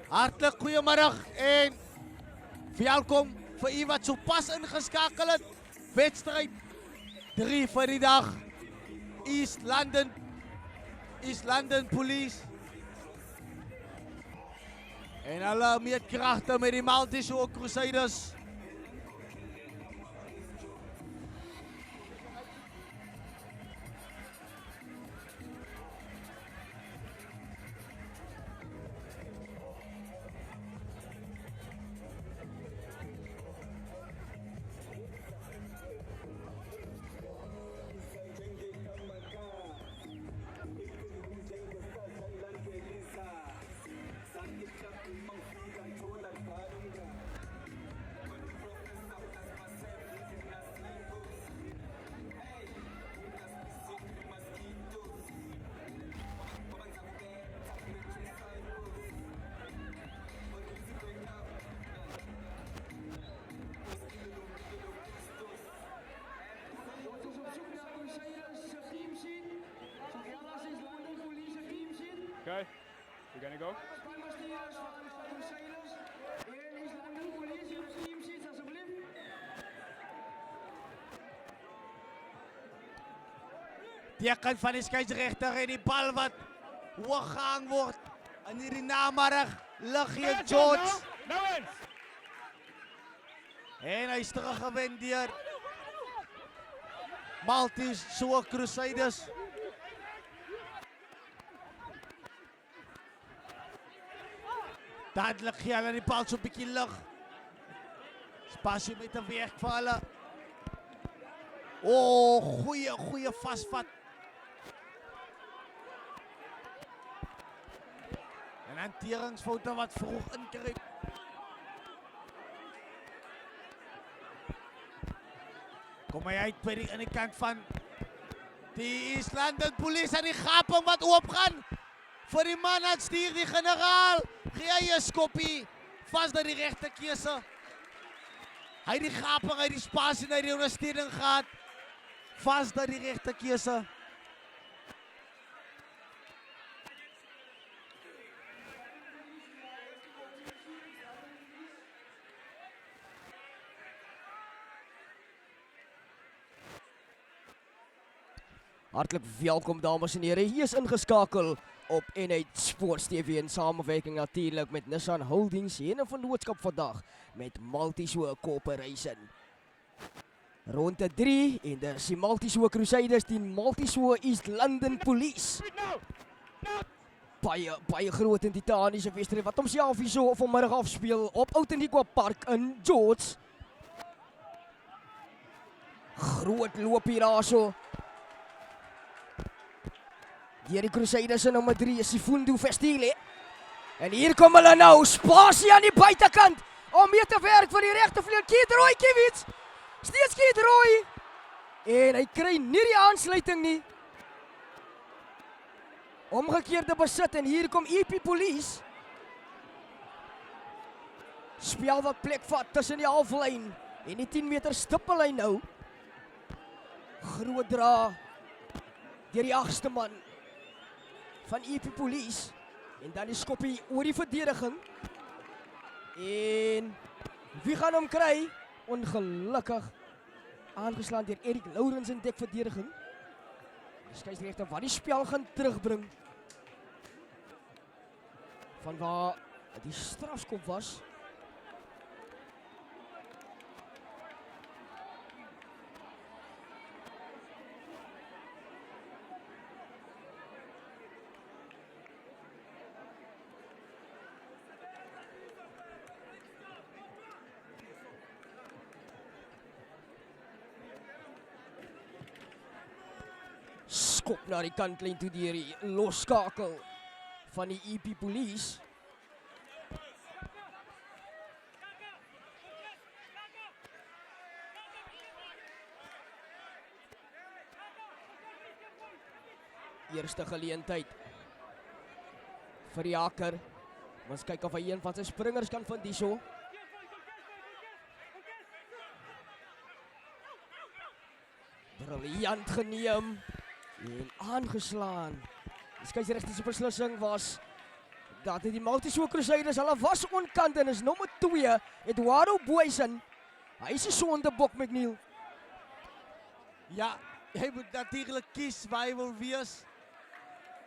Hartelijk goeiemiddag en welkom vir u wat sopas ingeskakel het. Wedstrijd 3 vir die dag. East London Police. En hulle meet kragte met die Maltese Crusaders. Okay, we gonna go? Teken van die scheidsrechter en die bal wat hoog gehang wordt. En hierdie namiddag lig hier George. En hy is teruggewen deur Maltese Crusaders. Dadelijk gee hulle die bal so'n bietjie lig. Spasie met 'n weg vir hulle. Oh, goeie vasvat. En hanteringsfoute wat vroeg ingryp. Kom hy uit by die kant van die East London Police en die gaping wat oopgaan. Vir die man wat stuur die generaal. Gee hy 'n skoppie. Vas dat die regte keuse. Hy het die gaping, hy het die spasie en hy het die ondersteuning gehad. Vas dat die regte keuse. Hartlik welkom dames en here. Hier is ingeskakel op N8 Sports TV in samewerking natuurlik met Nissan Holdings en 'n vennootskap vandag met Maltese Corporation. Ronde 3 en dis die Maltese Crusaders teen Maltese East London Police. Baie groot en titaniese wedstryd wat homself hierso vanmiddag afspeel op Outeniqua Park in George. Groot loop hier daarso. Hier die Crusaders in nommer 3 is Sifundo Vestile. En hier kom hulle nou, spasie aan die buitekant om mee te werk vir die regtervleuel. Keith Roy Kiewicz. Steeds Keith Roy. En hy kry nie die aansluiting nie. Omgekeerde besit en hier kom EP Police. Speel wat plek vat tussen die halflyn en die 10 meter stippellyn nou. Groot dra deur die 8ste man van EP Police. En dan die skoppie oor die verdediging. En wie gaan hom kry? Ongelukkig aangeslaan deur Erik Lourens in dekverdediging. Die skeieregter wat die spel gaan terugbring. Van waar die strafskop was. Skop na die kantlyn toe deur die losskakel van die EP Police. Eerste geleentheid vir die haker. Ons kyk of hy een van sy springers kan vind hierso. Briljant geneem en aangeslaan. Die skeieregter se beslissing was Dat het die Multishoe Crusaders, hulle was onkant en is nommer 2, Eduardo Boysen. Hy is 'n sondebok, McNeil. Ja, hy moet natuurlijk kiezen waar hij wil wees.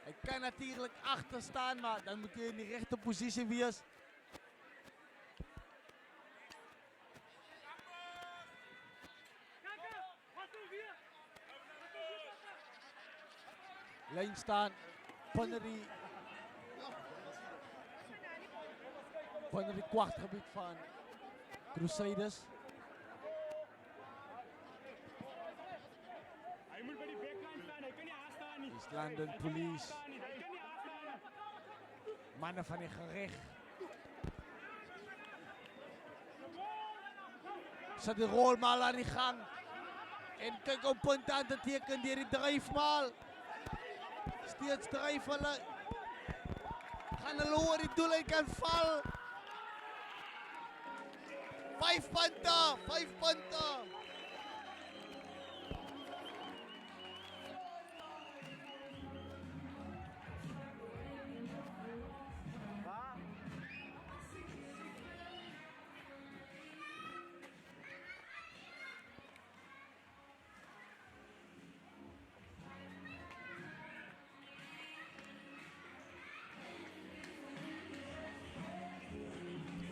Hij kan natuurlijk achter staan, maar dan moet hij in de rechte positie wees. Lijn staan, Pannery. Pannery kwartgebied van Crusaders. Hij moet bij die backline staan, hij kan niet aanstaan. Niet. East London Police. Hij kan niet aanstaan. Mannen van het gerecht. Zet de rolmaal aan de gang. En kijk op punt aan te tekenen door die drijfmaal. Steeds drijven hulle. Gaan hulle oor die doel en kan val. 5 punten, 5 punten.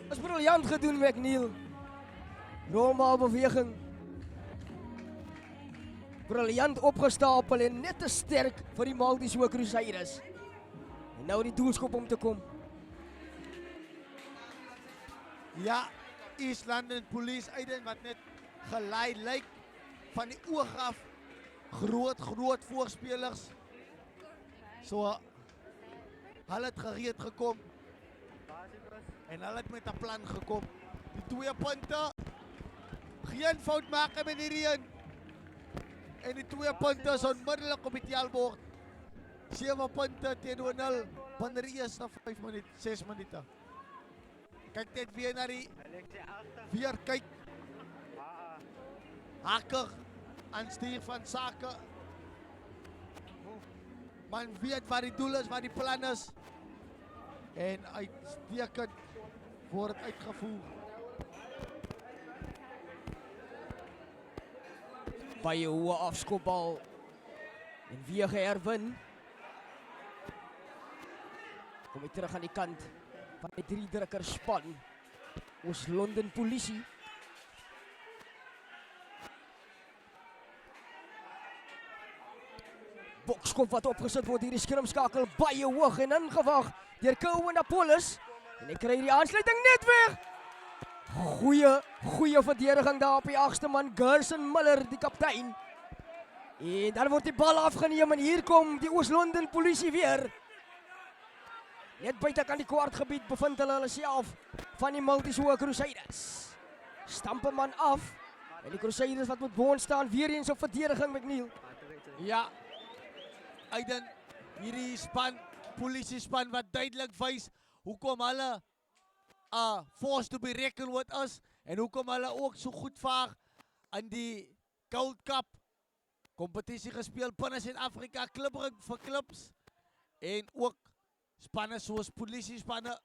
Dat is briljant gedoen, McNeil. Rolmaalbeweging. Briljant opgestapel en net te sterk vir die Multishoe Crusaders. En nou die doelskop om te kom. Ja, East London Police uit wat net geleid lijkt van die oog af. Groot voorspelers. So, hulle het gereed gekom. En hulle het met 'n plan gekom. Die 2 punte. Geen fout maken met hierdie een. En die 2 punte is onmiddellik op die tellbord. 7 punte teenoor 0 van die eerste 5 minute, 6 minute. Kyk net weer na die weer kyk. Hakker aan stuur van sake. Man weet wat die doel is, wat die plan is. En uitstekend word het uitgevoer. Baie hoë afskopbal. En weer geherwin. Kom hy terug aan die kant van die 3-drukker span. Ons London Polisie. Bokskop wat opgesit word, hierdie skrimskakel baie hoog en ingewag deur Cowan Apollos. En hy kry die aansluiting net weg. Goeie verdediging daar op die 8ste man, Gerson Miller, die kaptein. En dan word die bal afgeneem en hier kom die Oos-London Polisie weer. Net buite kan die kwartgebied bevind hulle self van die Multishoe Crusaders. Stamp 'n man af. En die Crusaders wat moet boon staan, weer eens op verdediging, McNeil. Ja, Aiden, hierdie span, polisiespan wat duidelik wys hoekom hulle force to be reckoned with is en hoekom hulle ook so goed vaar aan die Gold Cup kompetisie gespeel binne Suid-Afrika, klipperig vir klubs en ook spanne soos polisiespanne.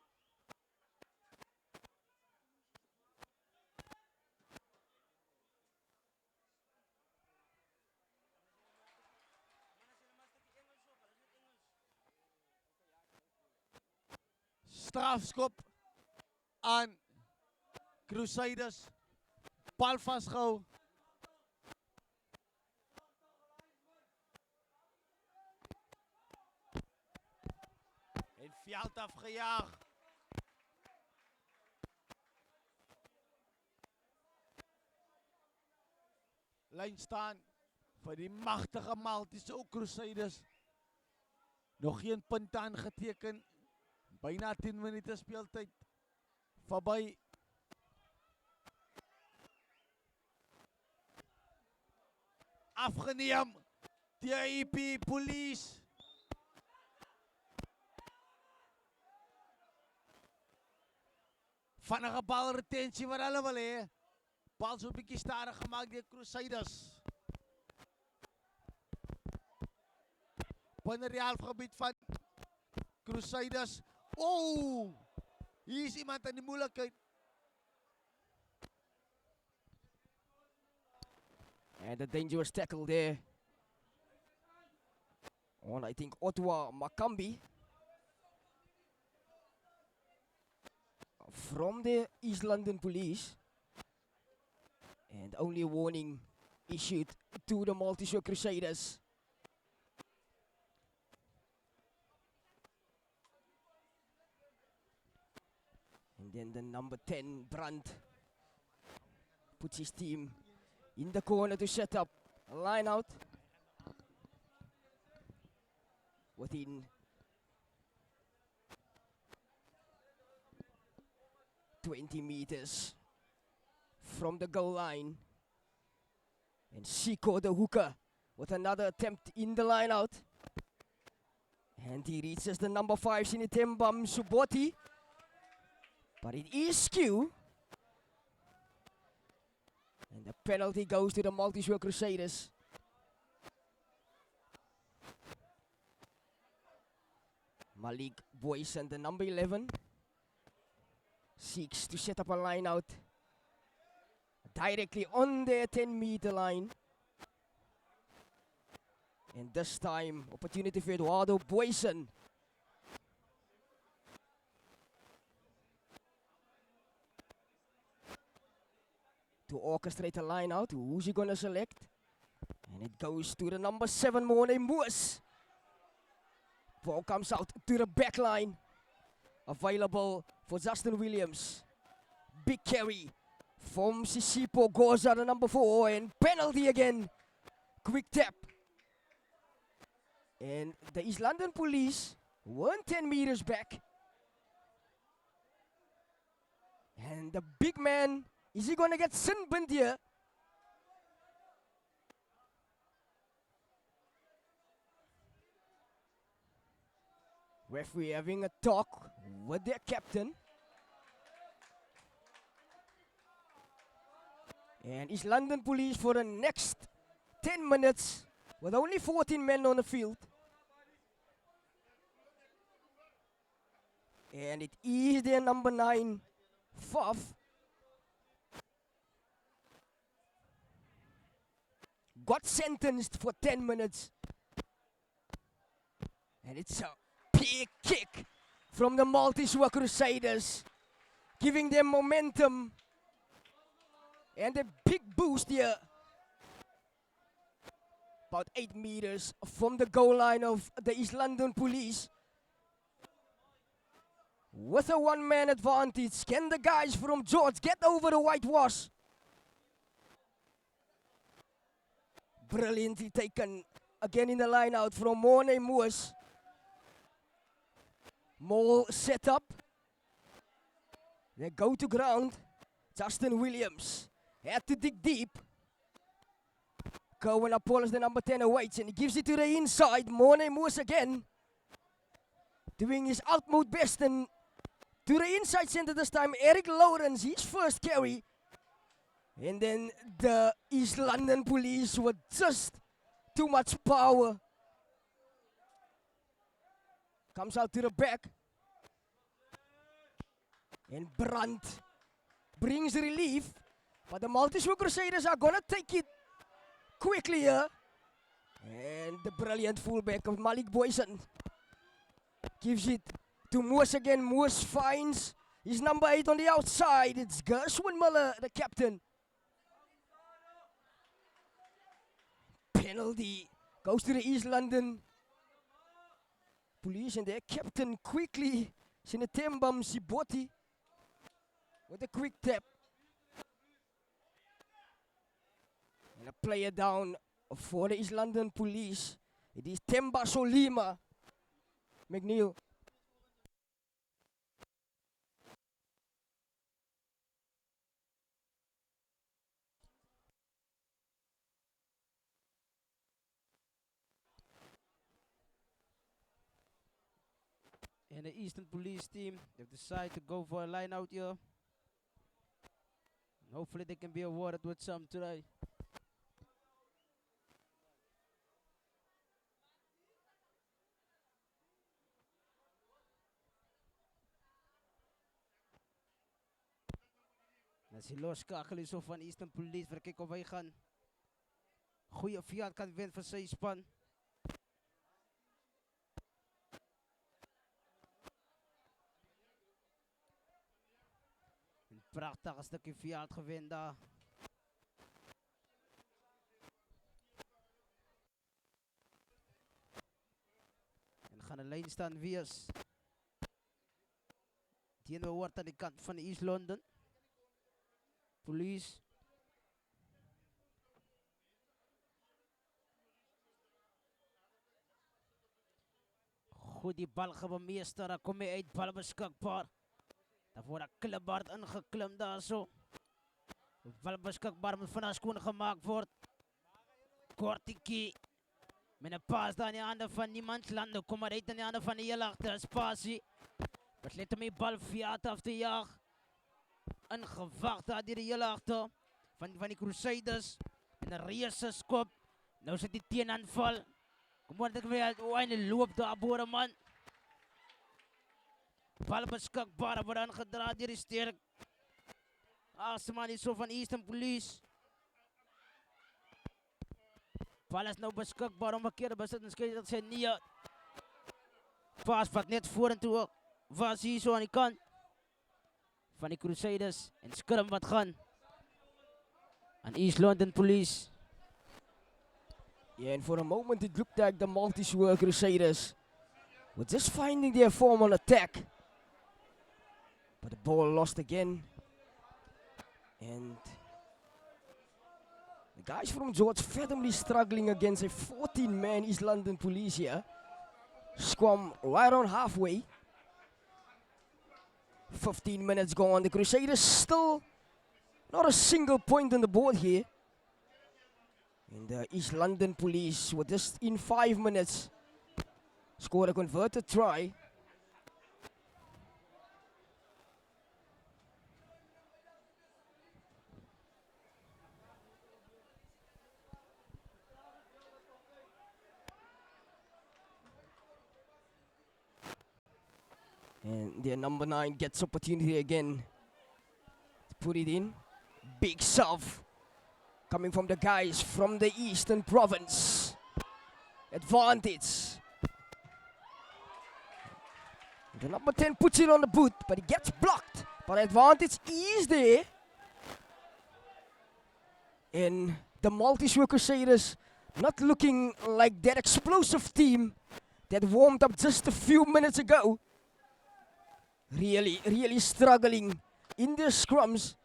Strafskop aan Crusaders. Bal vastgehou. En veld afgejaagd. Lijn staan voor die machtige Multishoe Crusaders. Nog geen punt aangeteken. Bijna 10 minuten speeltijd voorbij. Afgeneem. TIP Police. Vinnige balretentie wat hulle wil hê. Bal so 'n bietjie stadig gemaak deur Crusaders. Binne die halfgebied van Crusaders. Oh! Hier is iemand in die moeilijkheid. And a dangerous tackle there on, I think, Ottawa Makambi from the East London Police. And only a warning issued to the Multi-Shore Crusaders. And then the number 10, Brandt, puts his team in the corner to set up a line out. Within 20 meters from the goal line. And Siko the hooker with another attempt in the line out. And he reaches the number 5, Sinitembam Suboti. But it is skew. And the penalty goes to the Multi-Shore Crusaders. Malik Boyson, the number 11, seeks to set up a line out directly on their 10-meter line. And this time, opportunity for Eduardo Boyson. To orchestrate a line out. Who's he going to select? And it goes to the number 7, Morne Moos. Ball comes out to the back line. Available for Justin Williams. Big carry from Sisipo Goza, the number 4. And penalty again. Quick tap. And the East London Police weren't 10 meters back. And the big man, is he going to get sunburned here? Referee having a talk with their captain. And East London Police for the next 10 minutes with only 14 men on the field. And it is their number 9, Faf. Got sentenced for 10 minutes. And it's a big kick from the Multi-Shore Crusaders, giving them momentum and a big boost here. About 8 meters from the goal line of the East London Police. With a one-man advantage, can the guys from George get over the whitewash? Brilliantly taken again in the line out from Morne Moos. Mole set up. They go to ground. Justin Williams had to dig deep. Cohen Apollos, the number 10, awaits and he gives it to the inside. Morne Moos again, doing his utmost best, and to the inside center this time, Eric Lawrence, his first carry. And then the East London Police with just too much power. Comes out to the back. And Brandt brings relief. But the Multi-Shore Crusaders are going to take it quickly here. And the brilliant fullback of Malik Boyson gives it to Moos again. Moos finds his number 8 on the outside. It's Gershwin Miller, the captain. Penalty goes to the East London Police and their captain quickly, Sinetembam Siboti, with a quick tap. And a player down for the East London Police. It is Temba Solima. McNeil. And the Eastern Police team, they've decided to go for a line out here. And hopefully they can be awarded with some today. As die loskakel is van Eastern Police, vir kyk of hy gaan goeie fiat kan wen vir sy span. Een prachtige stukje fiat gewen daar. En gaan een lijn staan wees. Die hoort aan de kant van East London. Police. Goed die bal gebemeester, dan kom hy uit, bal beskikbaar. Dan word een klipbaard ingeklim daar so. Bal beskikbaar moet vanaf skoon gemaakt word. Kortiekie. Met een paas daar in de handen van niemand landen. Kom maar uit in de handen van de heel achter. Spasie. Het let om die bal fiat af te jaag. Ingewacht daar die heel achter. Van die Crusaders. En een reëse skop. Nou zit die teenaanval. Kom maar, ik weer een loop daar, boereman. Bal beskikbaar, wordt aangedraaid, hier is sterk. Asman is zo van Eastern Police. Bal is nou beschikbaar om een keer de bezittingskeuze dat zijn niet. Paas wat net voor en toe was hier zo aan die kant. Van die Crusaders. En scrum wat gaan. Aan East London Police. Yeah, and for a moment it looked like the Multi-Sword Crusaders were just finding their form on attack. But the ball lost again. And the guys from George Fathomly struggling against a 14-man East London Police here. Scrum right on halfway. 15 minutes gone. The Crusaders still not a single point on the board here. And the East London Police were just in 5 minutes scored a converted try. And their number 9 gets opportunity again to put it in. Big serve coming from the guys from the Eastern Province. Advantage. The number 10 puts it on the boot, but it gets blocked. But advantage is there. And the Multi-Sword Crusaders not looking like that explosive team that warmed up just a few minutes ago. Really struggling in their scrums.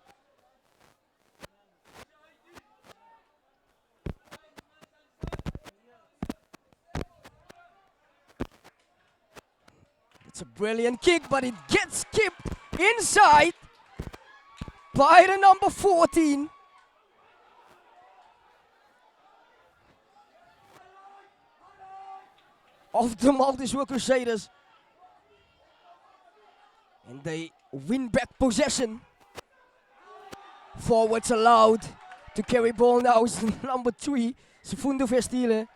It's a brilliant kick, but it gets kept inside by the number 14. Of the Multi-Sword Crusaders. And they win back possession. Forwards allowed to carry ball now is number 3, Sifundo Vestile.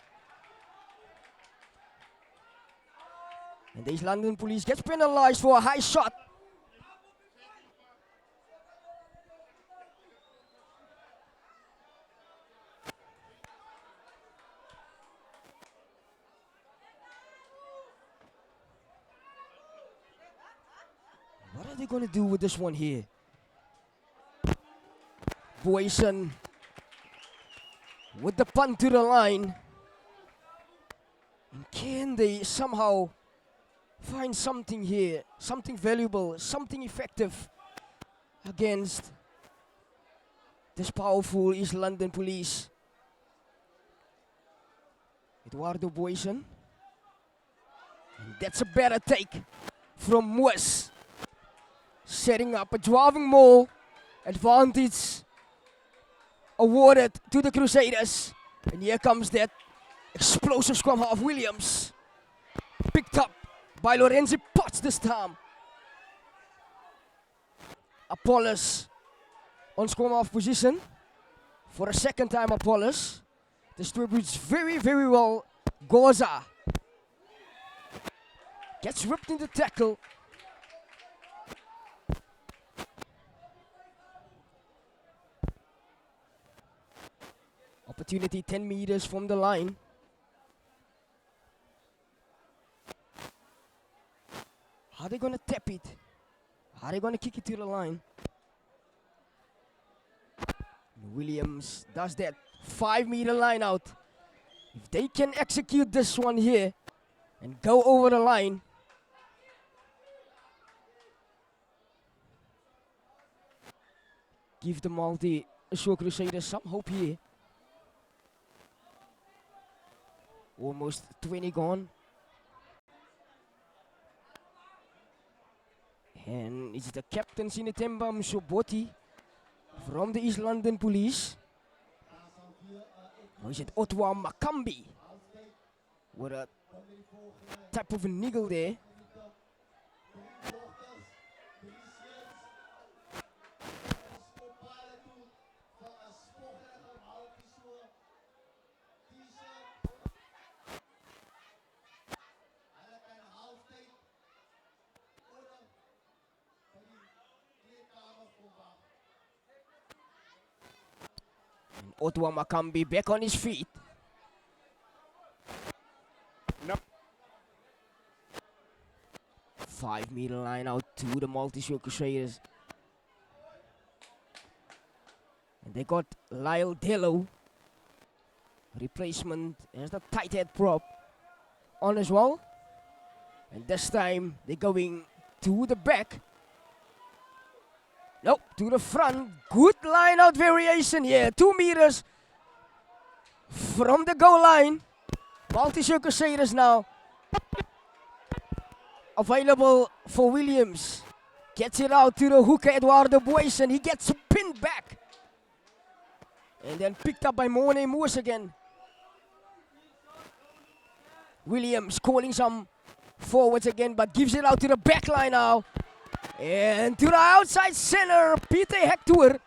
And the East London Police gets penalized for a high shot. What are they going to do with this one here? Boyson with the punt to the line. And can they somehow find something here, something valuable, something effective against this powerful East London Police? Eduardo Boyson. And that's a better take from Moes. Setting up a driving maul. Advantage awarded to the Crusaders. And here comes that explosive scrum half Williams. Picked up by Lorenzi Potts this time. Apollos on scrum half position. For a second time Apollos. Distributes very well. Goza gets ripped in the tackle. Opportunity 10 meters from the line. How are they going to tap it? How are they going to kick it to the line? Williams does that 5-meter line out. If they can execute this one here and go over the line, give the Multi-Shore Crusaders some hope here. Almost 20 gone. And it's the captain Sinetemba Mshoboti from the East London Police. Or is it Otwa Makambi? With a type of a niggle there. Otwa Makambi back on his feet. Nope. 5-meter line out to the Multi-Shore Crusaders. And they got Lyle Dello, replacement as the tight head prop, on as well. And this time they're going to the back. No, to the front. Good line out variation here. 2 meters from the goal line. Multi-Shore Crusaders now available for Williams. Gets it out to the hooker Eduardo Boyson. He gets pinned back. And then picked up by Morne Moors again. Williams calling some forwards again, but gives it out to the back line now. And to the outside center, Peter Hector.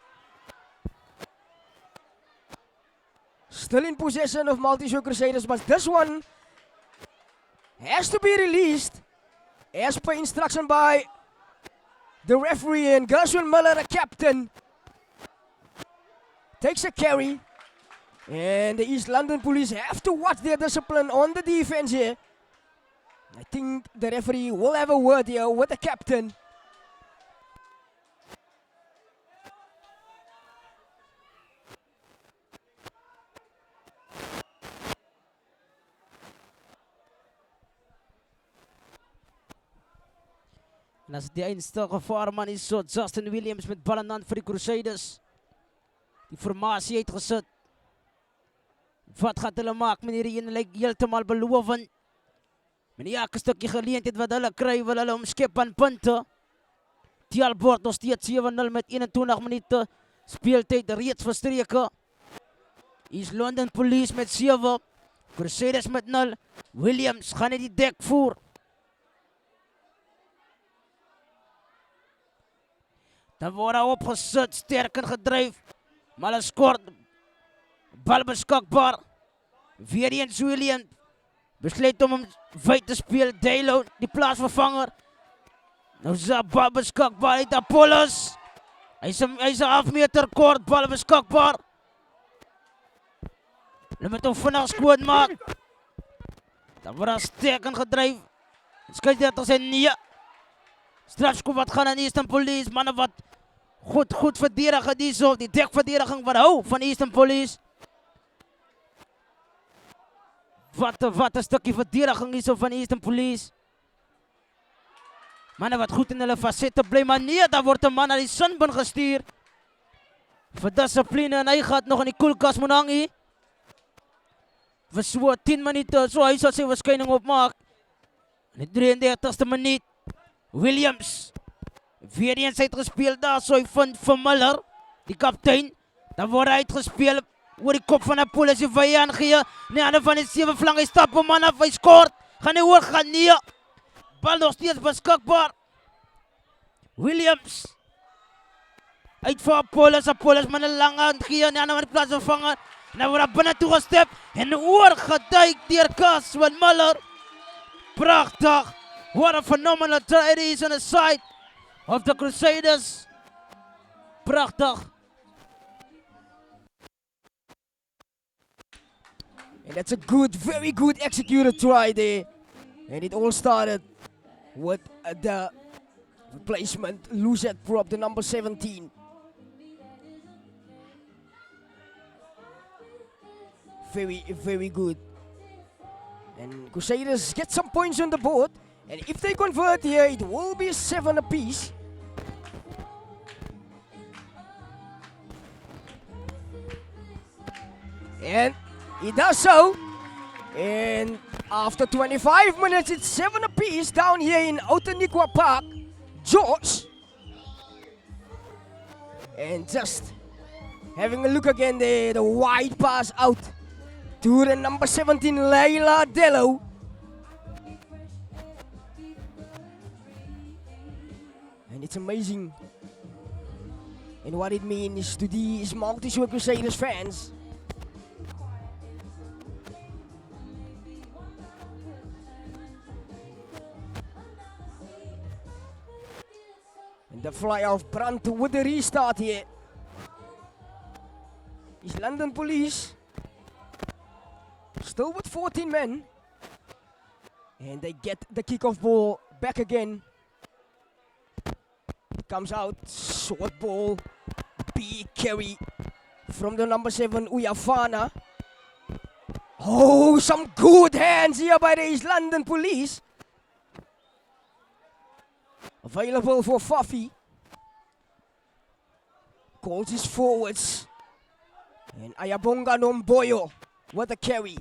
Still in possession of Multi-Shore Crusaders, but this one has to be released as per instruction by the referee, and Gershwin Miller, the captain, takes a carry. And the East London Police have to watch their discipline on the defense here. I think the referee will have a word here with the captain. En as die einste gevaarman is so Justin Williams met bal aan vir die Crusaders. Die formasie uitgesit. Wat gaat hulle maak? Meneer Ene lyk heeltemal belovend. Met elke stukkie geleentheid wat hulle kry, wil hulle omskep aan punte. Teelbord nog steeds 7-0 met 21 minute speeltyd reeds verstreke. East London Police met 7. Crusaders met 0. Williams gaan net die dek voer. Dan word hy opgesit, sterk en gedryf. Maar hulle skort. Bal beskikbaar. Weer eens Williams. Besluit om hom wyd te speel. Dalo, die plaatsvervanger. Nou is die bal beskikbaar uit Apollos. Hy's 'n halfmeter kort, bal beskikbaar. Hulle moet hom vinnig skoot maak. Dan word hy sterk en gedryf. Skryf dit as hy nee. Strafskop wat gaan aan Eastern Police, manne wat goed verdedig het so, die dekverdediging wat hou van Eastern Police. Wat 'n stukkie verdediging hier so van Eastern Police. Manne wat goed in hulle fasette bly, maar nee, daar word 'n man na die sinbin gestuur. Vir dissipline en hy gaan nog in die koelkas moet hang hier. Vir so 10 minute, so hy sal sy verskyning opmaak. In die 33ste minuut. Williams, weer eens uitgespeel daar, so hy vind van Miller, die kaptein. Dan word hy uitgespeel oor die kop van Apollos, die vijand gee. Nee, ander van die 7 flank, hy stap hom man af, hy skort. Gaan hy hoog gaan, nee. Bal nog steeds beskikbaar. Williams. Uit vir Apollos met 'n lang hand gee, en die ander van die plaatsvervanger. En dan word hy binne toe gestep, en oorgeduik deur Gershwin Miller. Pragtig. What a phenomenal try it is on the side of the Crusaders. Prachtig. And that's a good, very good executed try there. And it all started with the replacement, Lucet Prop, the number 17. Very, very good. And Crusaders get some points on the board. And if they convert here, it will be 7 apiece. And he does so. And after 25 minutes, it's 7 apiece down here in Outeniqua Park. George. And just having a look again there, the wide pass out to the number 17, Layla Dello. And it's amazing. And what it means to these Multi-Sword Crusaders fans. And the fly-off Brandt with the restart here. East London Police still with 14 men. And they get the kickoff ball back again. Comes out, short ball, big carry from the number 7, Uyafana. Oh, some good hands here by the East London Police. Available for Fafi. Calls his forwards. And Ayabonga Nomboyo with a carry.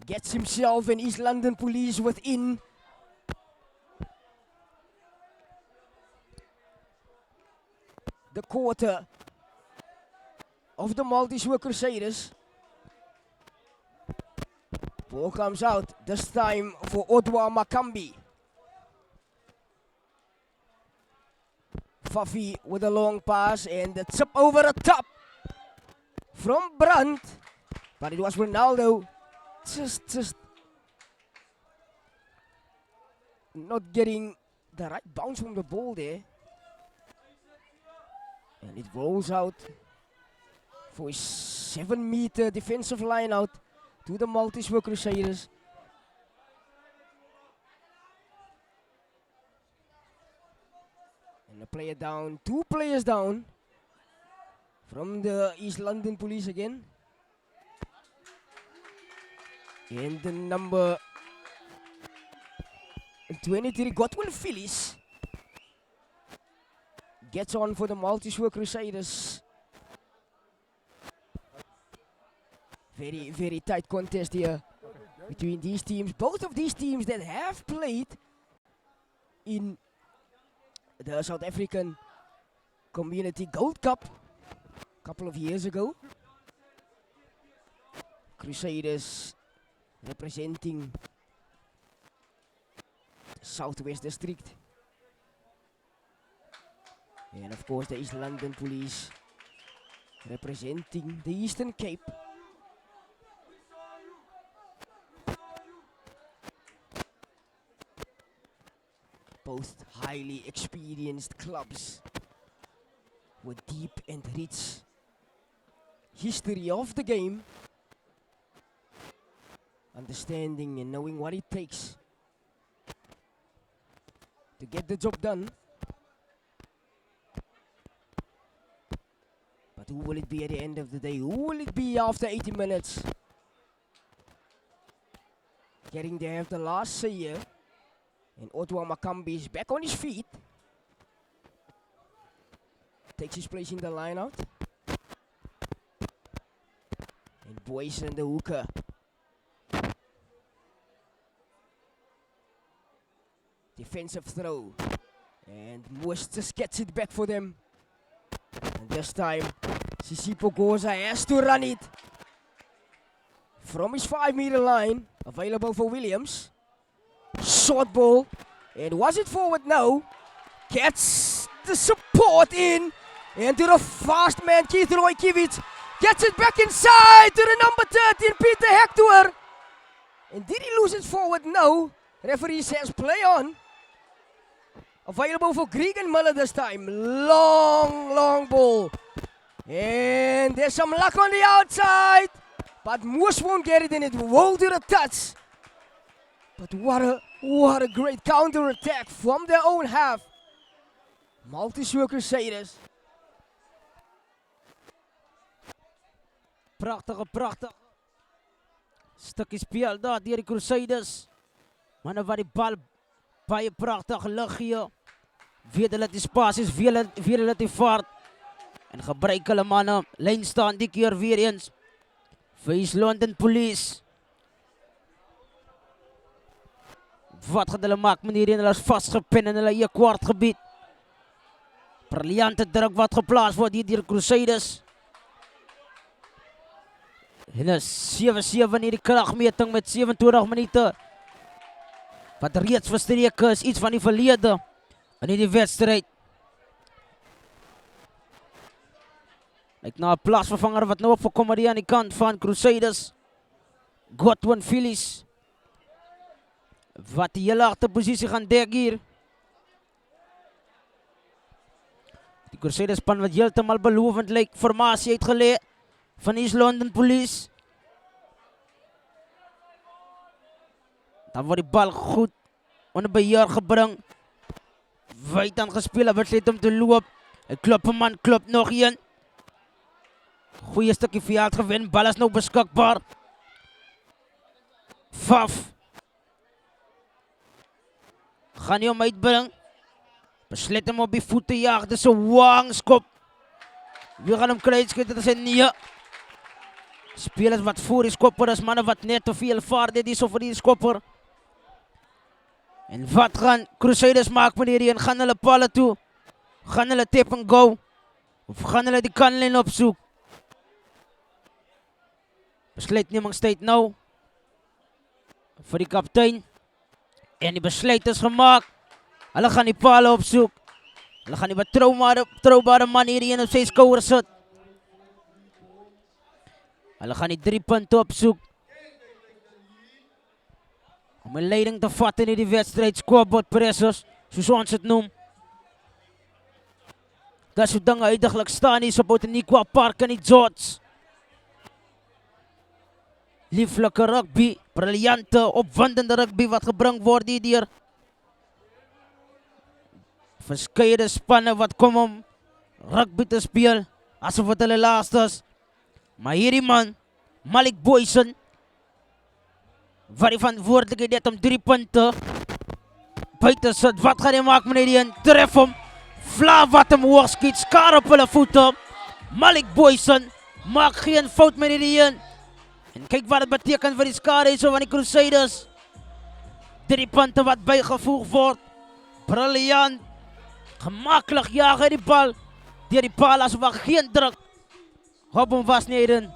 Gets himself and East London Police within the quarter of the Multi-Sword Crusaders. Ball comes out, this time for Odwa Makambi. Fafi with a long pass and the tip over the top from Brandt. But it was Ronaldo just not getting the right bounce from the ball there. And it rolls out for a 7-meter defensive line out to the Multi-Sword Crusaders. And a player down, 2 players down from the East London Police again. And the number 23, Godwin Phillies, gets on for the Multi-Sword Crusaders. Very, very tight contest here between these teams. Both of these teams that have played in the South African Community Gold Cup a couple of years ago. Crusaders representing the Southwest District. And of course the East London Police representing the Eastern Cape. Both highly experienced clubs with deep and rich history of the game, understanding and knowing what it takes to get the job done. But who will it be at the end of the day? Who will it be after 80 minutes? Getting to have the last say here. And Otwa Makambi is back on his feet. Takes his place in the line-out. And Boyce and the hooker. Defensive throw. And Moos just gets it back for them. And this time, Sisipo Goza has to run it. From his 5-meter line. Available for Williams. Short ball. And was it forward? No. Gets the support in. And to the fast man, Keith Roy Kivich. Gets it back inside to the number 13, Peter Hector. And did he lose it forward? No. Referee says play on. Available for Gregan Miller this time. Long ball. And there's some luck on the outside. But Moose won't get it and it won't do the touch. But what a great counter attack from their own half. Multi-Sword Crusaders. Prachtig. Stukkie speel daar deur die Crusaders. Manne wat die bal baie pragtig lig gee. Weet hulle die spasies, weet hulle die vaart. En gebruik hulle manne. Lyn staan die keer weer eens. Vir East London Police. Wat gaan hulle maak meneer en hulle is vastgepen in hulle kwart gebied. Briljante druk wat geplaas word hier deur Crusaders. En is 7-7 in die kragmeting met 27 minute. Wat reeds verstreke is, iets van die verlede in die wedstrijd. Lyk na 'n plaasvervanger wat nou opgekom het aan die kant van Crusaders. Godwin Phillies. Wat die hele agterposisie gaan dek hier. Die Crusaders span wat heeltemal belovend lyk, formasie uitgelê van East London Police. Dan word die bal goed onder beheer gebring. Wyd aan gespeel, hy besluit om te loop. Hy klop 'n man, klop nog een. Goeie stukkie veld gewen, bal is nou beskikbaar. Faf. Gaan nie hom uitbring. Besluit hom op die voet te jaag, dis 'n wangskop. Wie gaan hom kry, skiet dit as hy nee. Spelers wat voor die skopper is, manne wat net te veel vaart het, dis of vir die skopper. En wat gaan Crusaders maak meneer en gaan hulle palle toe? Gaan hulle tap and go? Of gaan hulle die kantlyn opsoek? Besluitnemingstyd nou vir die kaptein. En die besluit is gemaak. Hulle gaan die palle opsoek. Hulle gaan die betroubare man hier op sy skouer sit. Hulle gaan die 3 punte opsoek. Om 'n leiding te vat in die wedstrijd, scoreboard pressers, soos ons dit noem. Dat so dinge uitdaglik staan hier op Botaniqua Park in die George. Lieflike rugby, briljante, opwindende rugby wat gebring word hier deur verskeie spanne wat kom om rugby te speel, asof het hulle laaste is. Maar hierdie man, Malik Boyson, wat die verantwoordelikheid het om 3 punte buite sit. Wat gaan hy maak meneer die tref hom, vla wat hem hoog skiet, skaar op hulle voete. Malik Boyson maak geen fout meneer die en kyk wat het beteken vir die skade so van die Crusaders. 3 punte wat bygevoeg word. Briljant. Gemaklik jaag hy die bal deur die paal asof daar geen druk op hom was nie hierin.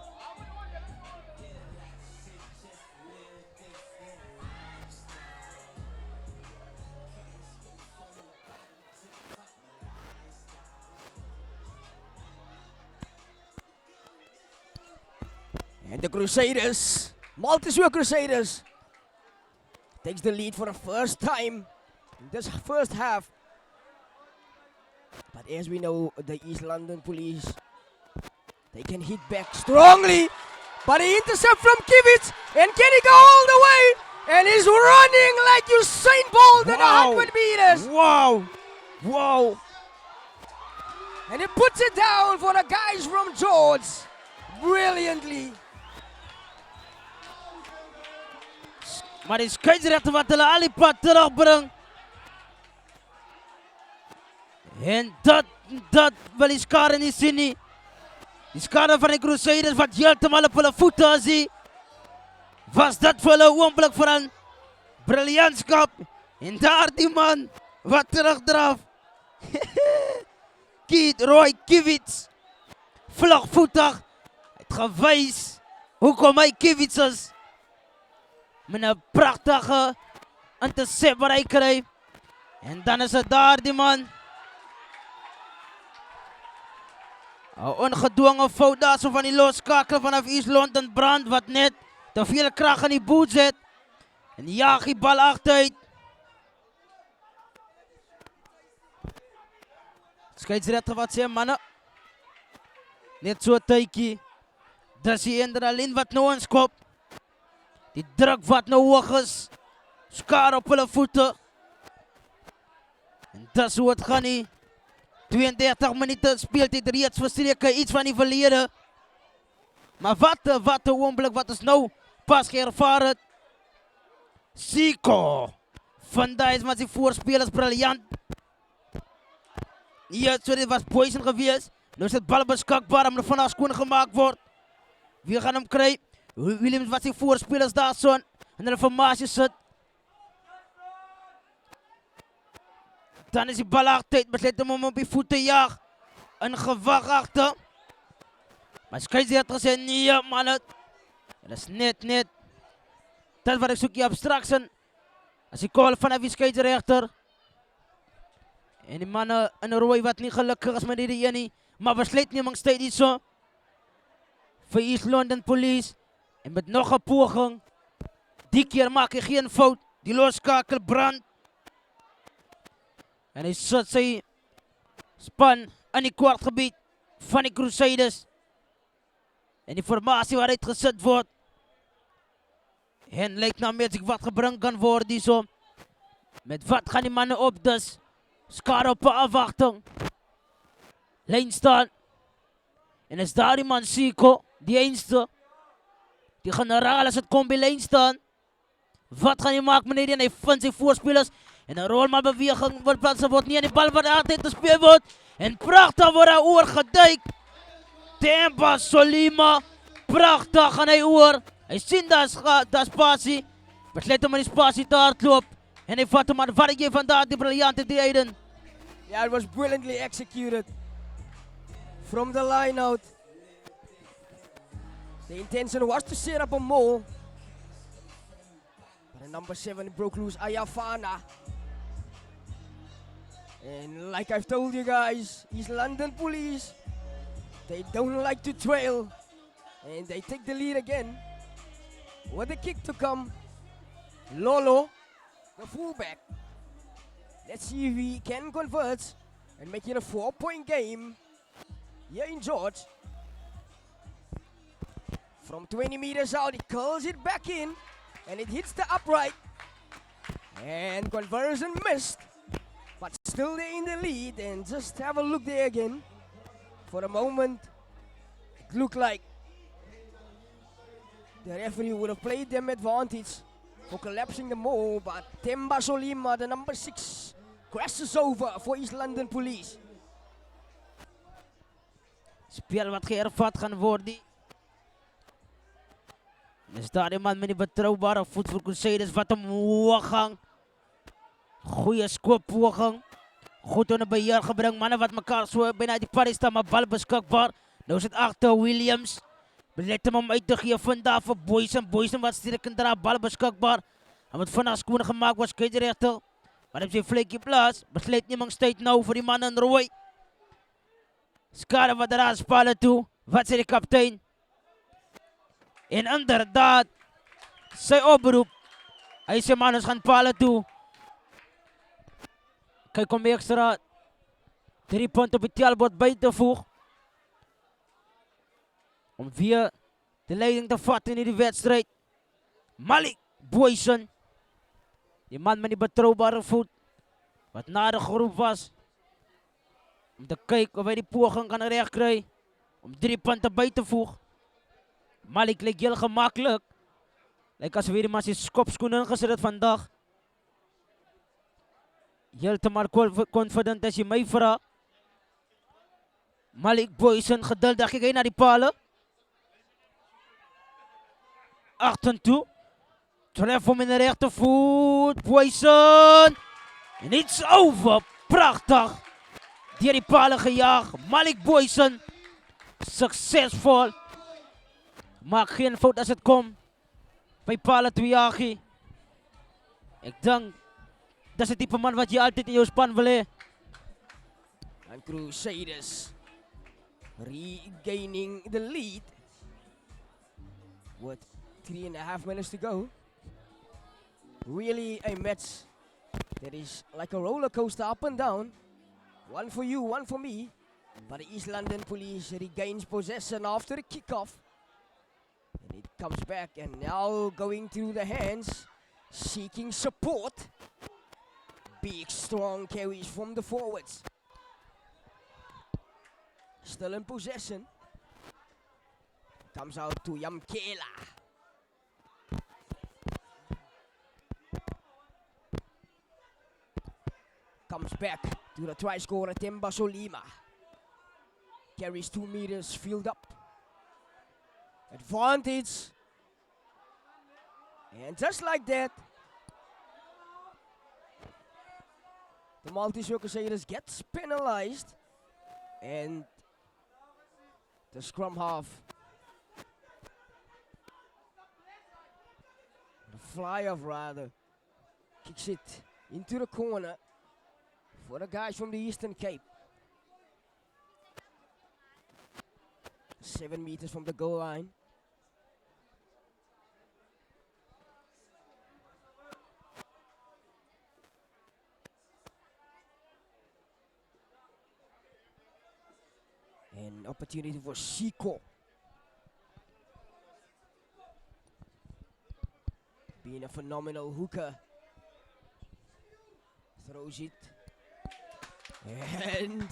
And the Crusaders, Multi-Sword Crusaders, takes the lead for the first time in this first half. But as we know, the East London Police, they can hit back strongly. But he intercept from Kivitz, and can he go all the way? And he's running like Usain Bolt at 100 meters. Wow. And he puts it down for the guys from George. Brilliantly. Maar die skeidsregter wat hulle al die pad terugbring. En dat wil die skade nie sien nie. Die skade van die Crusaders wat heeltemal op hulle voete is nie. Was dit vir hulle oomblik vir 'n briljantskap. En daar die man wat terugdraf. Roy Kivitz. Vlugvoetig. Het gewys hoekom hy Kivitz is. Met 'n pragtige intercept wat hy kry. En dan is dit daar die man. 'n ongedwonge fout daar so van die loskakel vanaf East London Brand wat net te veel krag in die boots het. En jaag die bal agteruit. Skeidsregter wat sê manne. Net so tydjie. Dis die adrenalien wat nou ons kop. Die druk wat nou hoog is. Skare op hulle voete. En dis hoe het gaan nie. 32 minute speeltyd reeds verstreke, iets van die verlede. Maar wat 'n oomblik wat ons nou pas geervaar het. Zico. Van Dijk was die voorspelers briljant. Ja, so dit was Boysen geweest. Nou is het bal beskikbaar om er vanaf skoon gemaakt word. Wie gaan hem kry? Williams was die voorspelers daar zo. En de formatie sit. Dan is die bal achteruit. Besluit om op die voet te jaag. Een gewag achter. Maar Skyzer het gezegd, nee man. Dat is net. Dat is wat ik zoek, die abstractie. Als ik call vanaf die scheidsrechter. En die mannen in een rooi wat niet gelukkig is met die ene. Maar besluitneming steeds niet zo. Voor East London Police. En met nog een poging. Die keer maak je geen fout. Die loskakel brandt. En hij zet zijn span aan die kwartgebied van die Crusaders. En die formatie waaruit gezet wordt. En lijkt nou met zich wat gebracht kan worden die zo. Met wat gaan die mannen op dus. Skare op afwachting. Lijn staan. En is daar die man Zico. Die eenste. Die generaal als het komt bij lijn staan. Wat gaan die maken meneer? En hij vindt zijn voorspelers. En een rolmaalbeweging wordt plaatsen wordt niet. En die bal wordt altijd gespeeld wordt. En prachtig wordt hij oorgeduikt. Tempa Solima. Prachtig aan hij oor. Hij ziet dat spatie. Besluit om in die spatie te hardlopen. En hij vat hem aan wat je vandaag die briljante deden. Yeah, it was brilliantly executed. From the line out. The intention was to set up a mole. But the number 7 broke loose, Ayafana. And like I've told you guys, East London Police, they don't like to trail. And they take the lead again. With a kick to come. Lolo, the fullback. Let's see if he can convert and make it a 4-point game here in George. From 20 meters out, he curls it back in and it hits the upright. And conversion missed, but still they're in the lead. And just have a look there again. For a moment, it looked like the referee would have played them advantage for collapsing the mole, but Temba Solima, the number 6, crashes over for East London Police. Spel wat geërvat gaan worden. Is daar iemand met die betrouwbare voet voor Crusaders wat hem hoog gang. Goeie skooppoging. Goed onder beheer gebring. Mannen wat mekaar so bijna die party staan, maar bal beskikbaar. Nou is het achter Williams. Belet hem om uit te geven vandaag voor Boysen. Boysen wat sterk en draai, bal beskikbaar. Hij moet vandaag skoon gemaakt was scheidsrechter. Maar op zijn vlekje plaats. Besluitnemingstijd nou voor die mannen in rooi. Skare wat eraan spelen toe. Wat zei de kapitein? En inderdaad, zijn oproep. Hij zei mannen gaan palen toe. Kijk om extra 3 punten op het taalbord bij te voegen. Om weer de leiding te vatten in die wedstrijd. Malik Boysen. Die man met die betrouwbare voet. Wat na de groep was. Om te kijken of hij die poging kan recht krijgen. Om 3 punten bij te voegen. Malik lijkt heel gemakkelijk. Lijkt als weer die man zijn skopschoenen gezet vandaag. Heel te maar confident als je mij vraagt. Malik Boysen, geduldig. Kijk naar die palen. Achter toe. Tref hem in de rechtervoet. Boysen. En iets over. Prachtig. Die die palen gejaagd. Malik Boysen. Succesvol. Maak geen fout als het komt. Bij palen te jagen. Ik denk. Dat is het type man wat je altijd in je span wil hebben. And Crusaders regaining the lead. With 3.5 minutes to go. Really a match that is like a roller coaster, up and down. One for you, one for me. But the East London Police regains possession after the kickoff. And it comes back and now going through the hands, seeking support. Big strong carries from the forwards. Still in possession. Comes out to Yamkela. Comes back to the try scorer Temba Solima. Carries 2 meters, field up. Advantage. And just like that, the Multi-Show Crusaders gets penalized. And the scrum half, the fly-off rather, kicks it into the corner for the guys from the Eastern Cape. 7 meters from the goal line. An opportunity for Siko. Being a phenomenal hooker. Throws it. And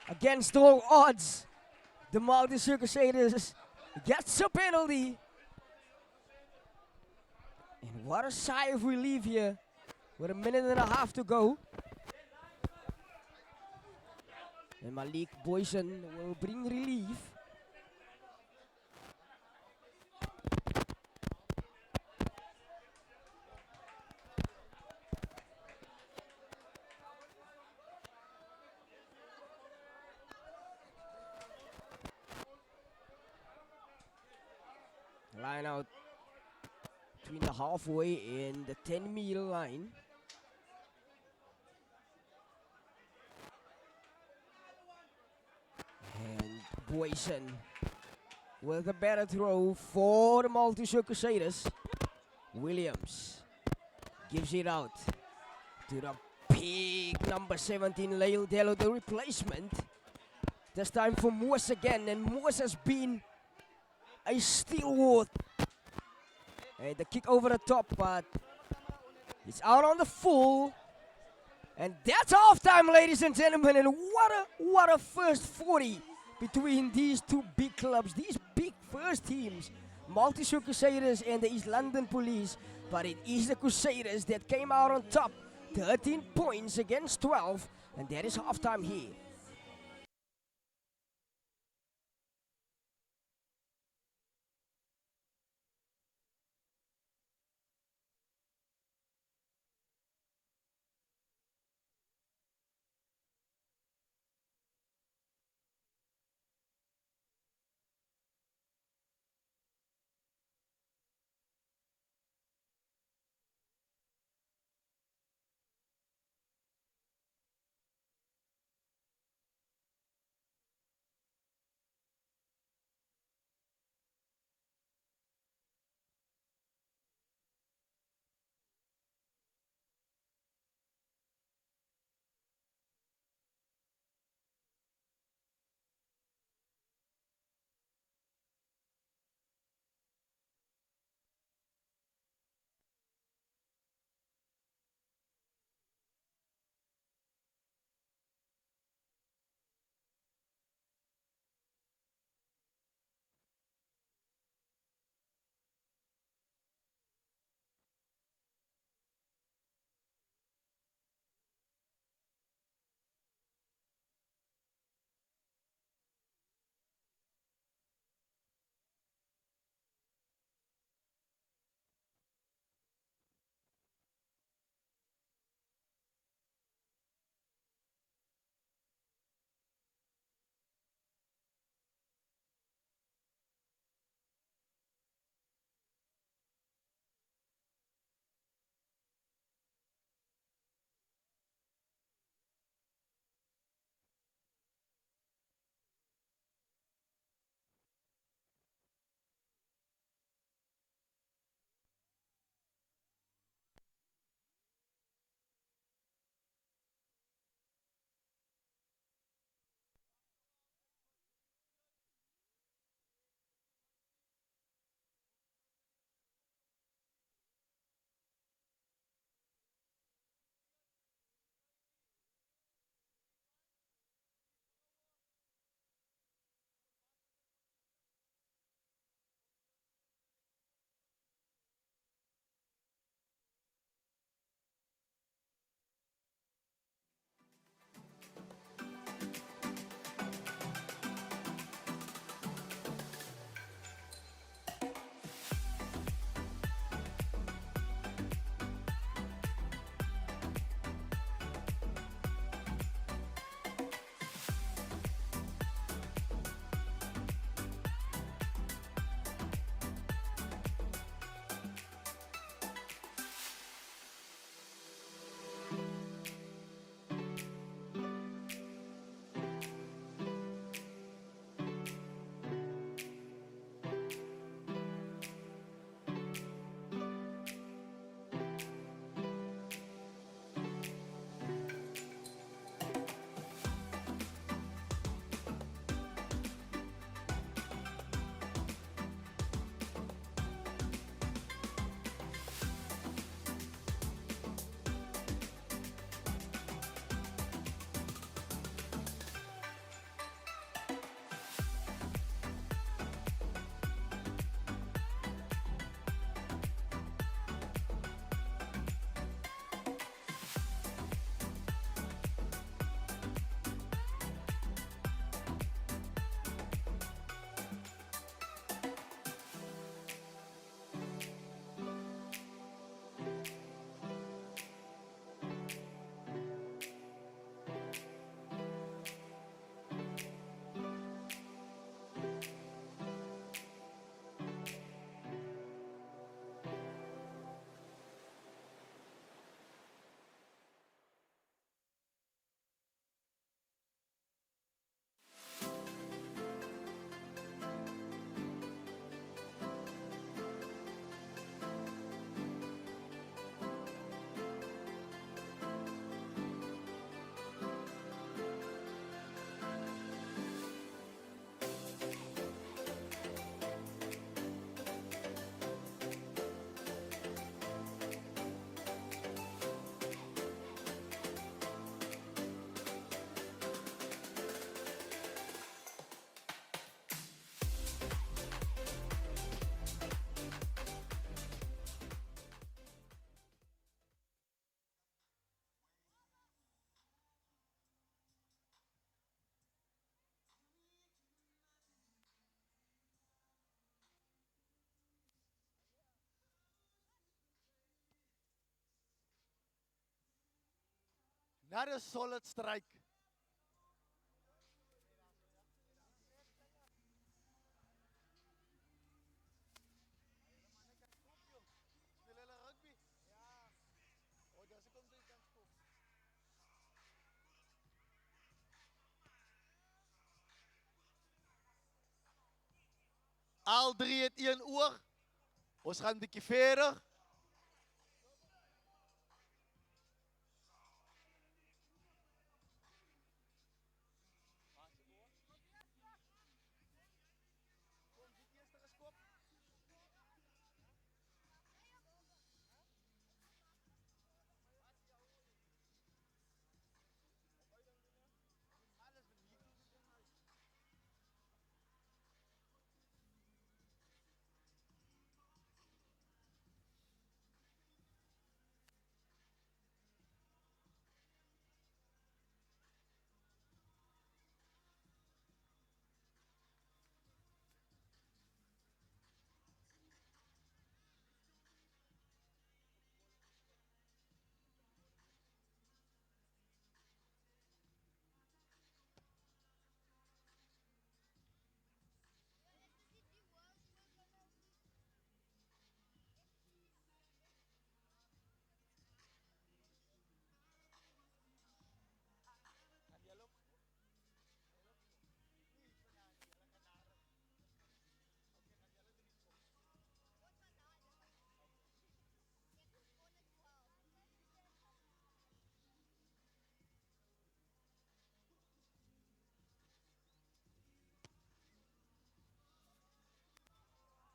against all odds, the Multi-Show Crusaders gets a penalty. And what a sigh of relief here with 1.5 minutes to go. And Malik Boyson will bring relief. Line out between the halfway and the 10-meter line. And Boyson with a better throw for the Multi-Show Crusaders. Williams gives it out to the big number 17, Lael Dello, the replacement. This time for Moose again, and Moose has been a stalwart. And the kick over the top, but it's out on the full. And that's halftime, ladies and gentlemen. And what a first 40 between these two big clubs, these big first teams, Multi-Show Crusaders and the East London Police. But it is the Crusaders that came out on top, 13 points against 12, and that is halftime here. Not a solid strike. Al drie het een oog. Ons gaan 'n bietjie verder.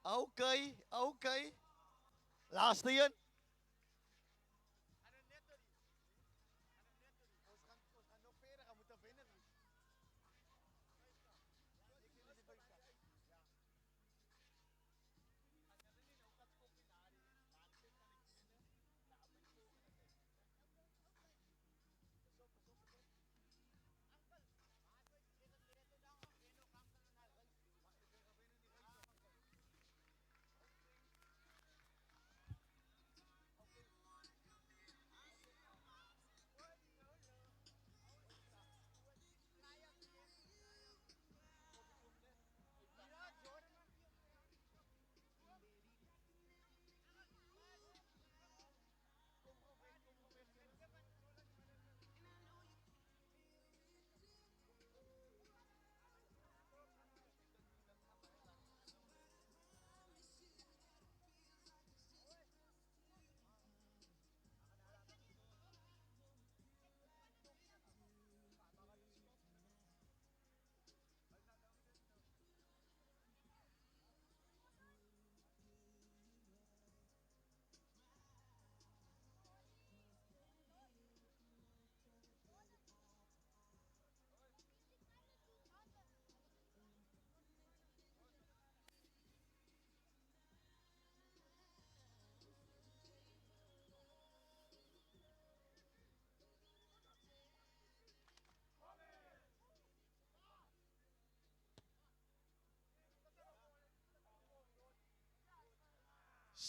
Okay, okay. Laaste een.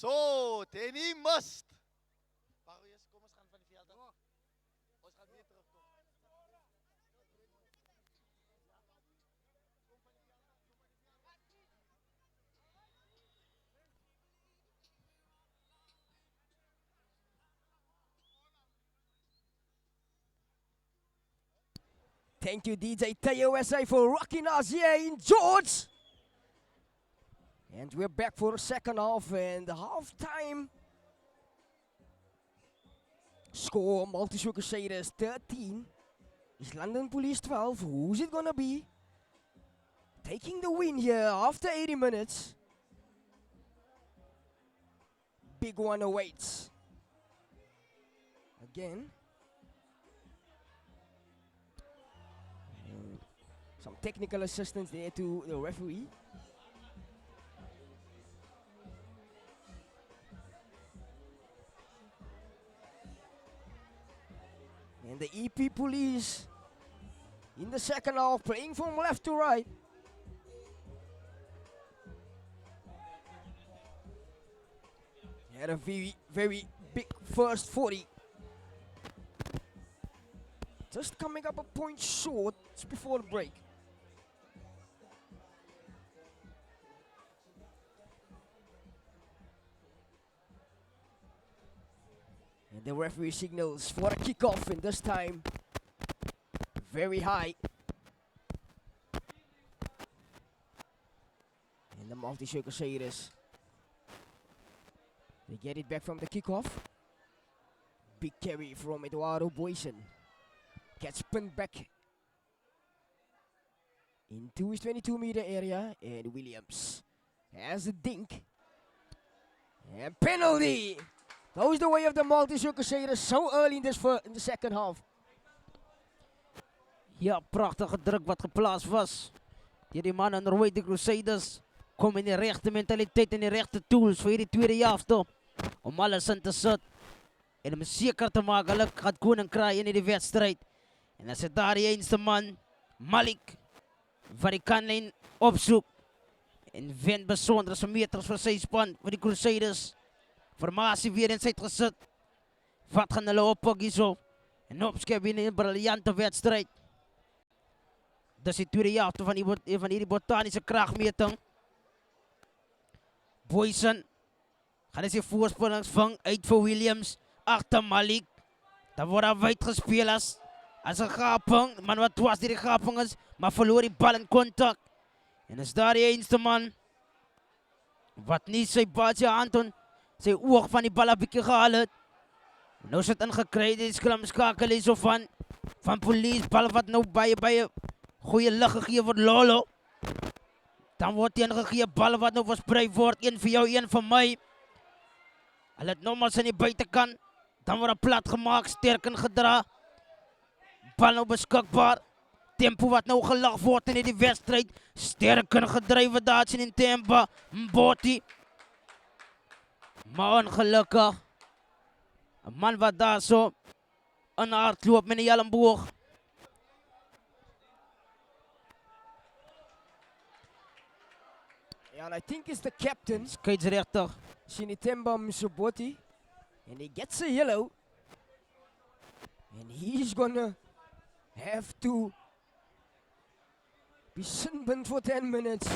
So, Danny must. Marius, kom ons gaan van die veld af. Ons gaan weer terugkom. Thank you, DJ Teo SA, for rocking us here in George. And we're back for the second half and halftime. Score Multi-Sword Crusaders 13. Is London Police 12. Who's it gonna be? Taking the win here after 80 minutes. Big one awaits. Again. Some technical assistance there to the referee. And the EP Police in the second half playing from left to right. Had a very, very big first 40. Just coming up a point short just before the break. And the referee signals for a kickoff, and this time very high. And the Maltese Crusaders, they get it back from the kickoff. Big carry from Eduardo Boysen. Gets pinned back into his 22-meter area, and Williams has a dink. And penalty! Goes the way of the Maltese Crusaders so early in the second half. Ja, prachtige druk wat geplaatst was. Die man aan de Crusaders kom in de rechte mentaliteit en de rechte tools voor die tweede helft om alles in te zetten. En om zeker te maken, hulle gaat koning krijgen in die wedstrijd. En dan zit daar die eenste man, Malik, waar die kanlijn opzoekt. En wint bijzondere meters voor zijn span, voor die Crusaders. Formatie weer in zijn gezet. Wat gaan hulle oppakken zo? En opschep in een briljante wedstrijd. Dat is die tweede helft van die botanische krachtmeting. Boysen gaat zijn voorsprong vangen uit voor Williams. Achter Malik. Dan wordt hij wijd gespeeld als een gaping. Man wat was die gaping is. Maar verloor die bal in contact. En is daar die eenste man. Wat niet zijn baasje Anton. Zijn oog van die bal een beetje gehaald. Nou is het ingekreid. Die skramskakel is zo van police. Bal wat nou bij je goede lucht gegeven wordt Lolo. Dan wordt die ingegeven bal wat nou verspreid wordt. Eén voor jou, één voor mij. Hij let nogmaals aan die buitenkant. Dan wordt hij plat gemaakt, sterk ingedraaid. Bal nou beschikbaar. Tempo wat nou gelach wordt in die wedstrijd. Sterk ingedreven daar in tempo. Mboti. Maar ongelukkig. Een man wat daar zo een hart loopt met een elleboog. Yeah, and I think it's the captain, Scheidsrechter. Sinitemba Msoboti. And he gets a yellow. And he's gonna have to be sunburned for 10 minutes.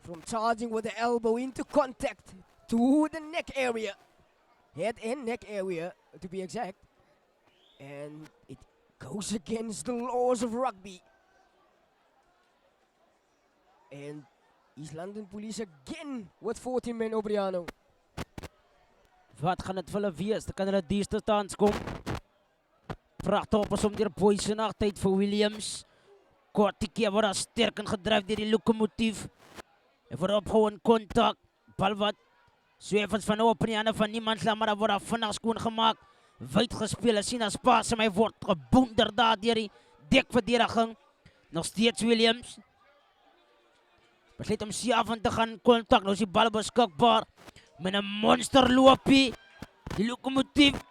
From charging with the elbow into contact to the neck area. Head and neck area, to be exact. And it goes against the laws of rugby. And East London Police again with 14 men Obriano. Wat gaan het vullen wees? Dan kan hulle deze stand komen. Prachtig op om die Boysen achteruit voor Williams. Korte keer wordt hij sterk gedreven door die locomotief. En wordt opgehouden contact. Bal wat zwevens van open van niemand laat, maar dan wordt hij vannacht schoon gemaakt. Wijd gespeeld, zien als paas en hij wordt geboenderd daar door die dekverdediging. Nog steeds Williams. Besluit om zelf aan te gaan contact. Nou is die bal beschikbaar. Met een monsterloopie. Die locomotief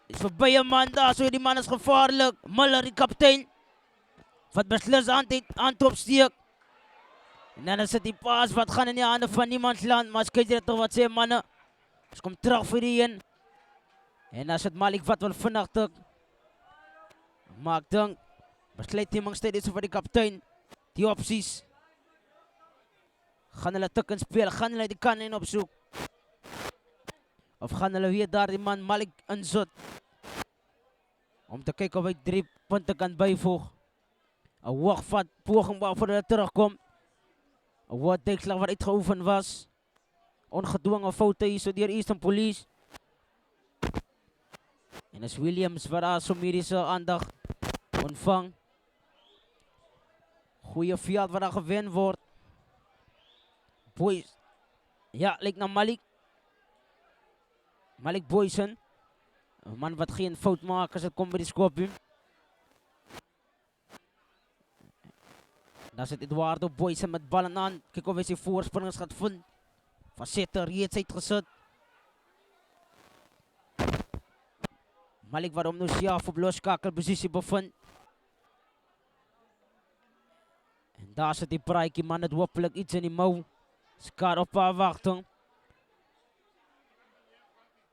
is voorbij een man daar. Zo die man is gevaarlijk. Muller, die kapitein. Wat beslist aan opsteek. En dan is het die paas wat gaan in de handen van niemands land. Maar kijk je toch wat zijn mannen. Ze komt terug voor die in. En als het Malik wat wel vannacht. Maakt dan. Besluit die man steeds voor die kapitein. Die opties. Gaan hulle tukken spelen. Gaan hulle die kan in op zoek. Of gaan hulle weer daar die man Malik inzet. Om te kijken of hij 3 punten kan bijvoegen. Een wachtvat poging waarvoor hij terugkomt. Een woorddenkslag wat uitgeoefend was. Ongedwongen fouten is door Eastern Police. En is Williams waar daar zo medische aandacht ontvangt. Goeie veld waar daar gewend wordt. Boys. Ja, lijkt naar Malik. Malik Boysen. Een man wat geen fout maakt als het komt bij die scorpion. Daar zit Eduardo Boysen met ballen aan. Kijk of hij zijn voorspringers gaat vinden. Facette reeds uitgezet. Malik waarom nu zelf op loskakelpositie bevindt. En daar zit die Praiki man het hopelijk iets in die mouw. Skaar op haar wachten.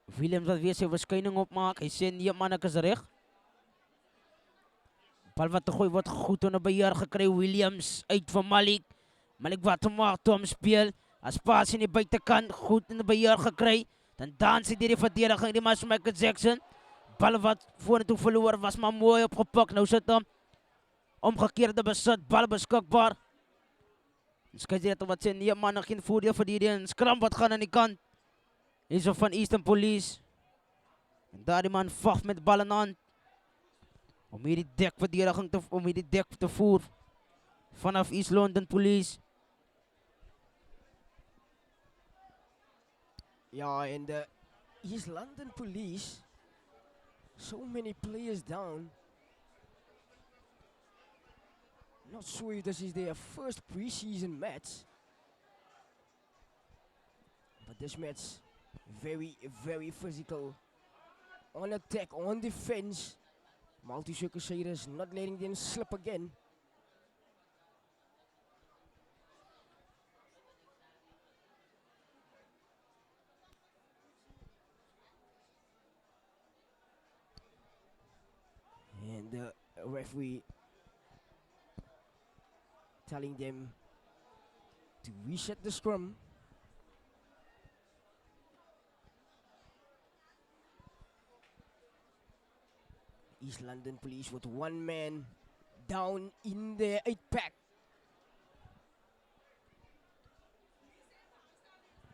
Williams dat weer zijn verschijning opmaakt. Hij zit niet mannekes recht. Bal wat te gooi word goed onder beheer gekry. Williams uit van Malik. Malik wat te maak toe hom speel. As pas in die buitekant goed in die beheer gekry. Dan dans hy deur die verdediging. Die mas Michael Jackson. Bal wat vorentoe verloor was maar mooi opgepak. Nou sit hom omgekeerde besit. Bal beskikbaar. Skeieto wat sê nee man, geen voordeel vir die skram wat gaan aan die kant. Hier so van Eastern Police. En daar die man vag met bal in hand. Om hierdie dekverdediging om hierdie dek te voer. Vanaf East London Police. Ja, en de East London Police. So many players down. Not sure if this is their first preseason match. But this match, very physical. On attack, on defense. Multi Crusaders not letting them slip again. And the referee telling them to reset the scrum. East London Police with one man down in their 8-pack.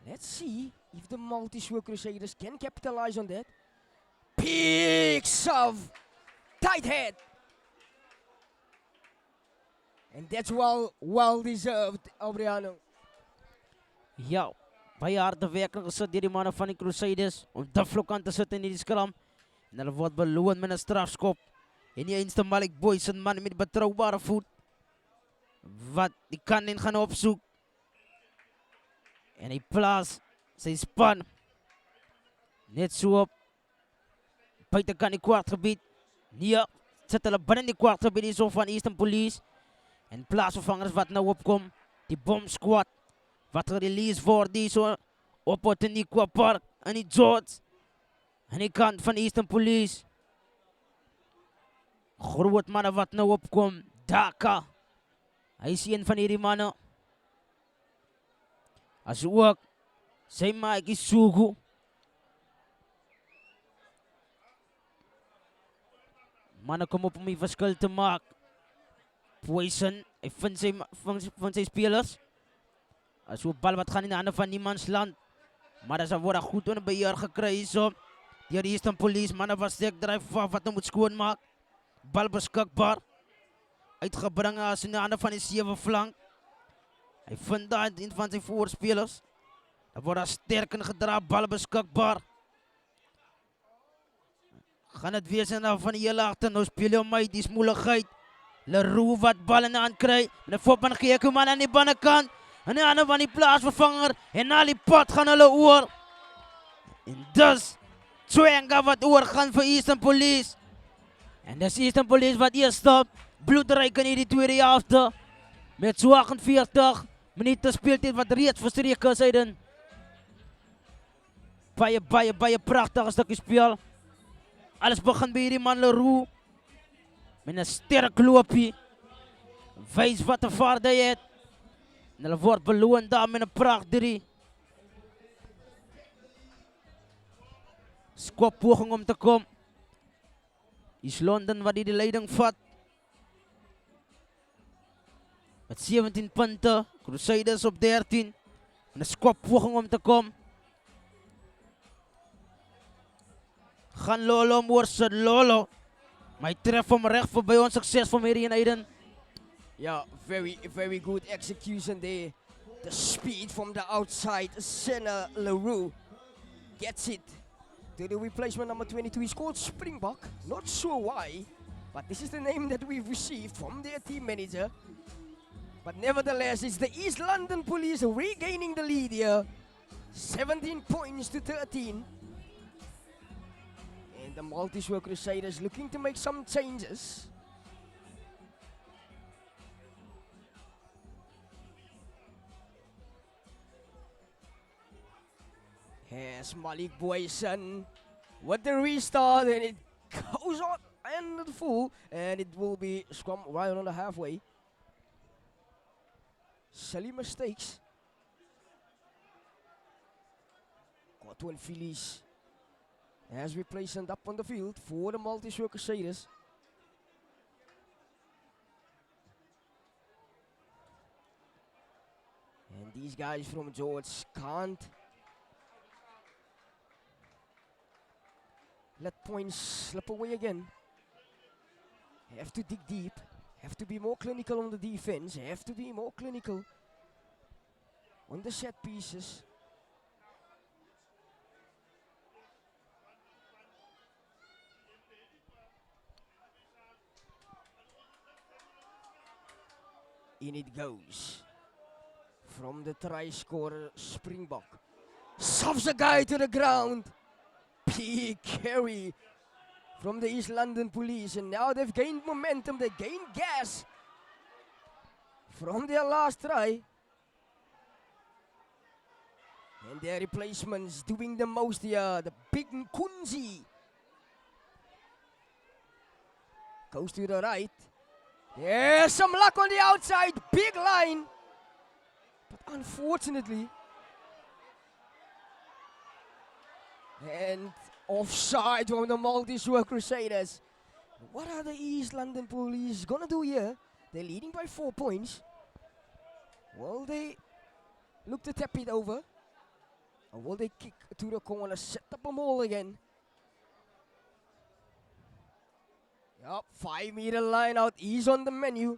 Let's see if the Multi-Sword Crusaders can capitalize on that. Big shove! Tight head! And that's well deserved, Aubriano. Ja, baie harde werking gesit deur die manne van die Crusaders om Dufflock aan te sit in die skram. En hulle word beloon met 'n strafskop. En die eenste Malik Boys, 'n man met betroubare voet. Wat die kan en gaan opsoek. En hy plaas sy span net so op buitekant die kwartgebied. Nee, sit hulle binne die kwartgebied hier so van Eastern Police. En plaasvervangers wat nou opkom. Die Bomb Squad wat gereleased word hier so op Botaniqua Park in die George. Aan die kant van Eastern Police. Groot manne wat nou opkom. Daka. Hy is een van hierdie manne. As ook sy Mike Isugu. Manne kom op om die verskil te maak. Poison, hy vind sy spelers. As ook bal wat gaan in die hande van niemands land. Maar as word goed onder beheer gekry hierso. Deur die Eastern Police, manne wat sterk dryf wat nou moet skoonmaak. Bal beskikbaar. Uitgebring as in die hande van die 7 flank. Hy vind daar een van sy voorspelers. Daar word daar sterk in gedra, bal beskikbaar. Gaan het wees en van die hele agter, nou speel hy om my, die smoeligheid. Leroux wat bal in die hand kry. En die Foppen Geeko man aan die binnekant. En die hande van die plaasvervanger. En al die pad gaan hulle oor. En dus Twenga wat oorgaan vir Eastern Police. En dis Eastern Police wat eers stop. Bloedryk in hierdie tweede helfte. Met so 48 minute speeltyd wat reeds verstreke is uit. Baie pragtige stukkie speel. Alles begin by hierdie man Leroux. Met 'n sterk loopie. Wys wat 'n vaarde hy het. En hulle word beloon daar met 'n pracht 3. Skop poging om te kom. East London wat die leiding vat. Met 17 punte. Crusaders op 13. En 'n skop poging om te kom. Gaan Lolo moorsit Lolo. Maar hy tref hom reg verby ons sukses van hierdie Aiden. Yeah, very good execution there. The speed from the outside, Senna Leroux gets it to the replacement number 22. He's called Springbok. Not sure why, but this is the name that we've received from their team manager. But nevertheless, it's the East London Police regaining the lead here. 17 points to 13. And the Multi-Sword Crusaders looking to make some changes. Here's Malik Boyson with the restart, and it goes on. and the full, and it will be scrum right on the halfway. Silly mistakes. Godwin Phillies has replacement up on the field for the Multi-Sword Crusaders. And these guys from George can't let points slip away again. Have to dig deep, have to be more clinical on the defense, have to be more clinical on the set pieces. In it goes. From the try scorer, Springbok. Shoves a guy to the ground. Big carry from the East London Police. And now they've gained momentum. They gained gas from their last try. And their replacements doing the most here. The big Nkunzi goes to the right. There's some luck on the outside. Big line. But unfortunately, and offside from the Multi-Sword Crusaders. What are the East London Police gonna do here? They're leading by 4 points. Will they look to tap it over? Or will they kick to the corner, set up a maul again? Yup, 5-meter line out is on the menu.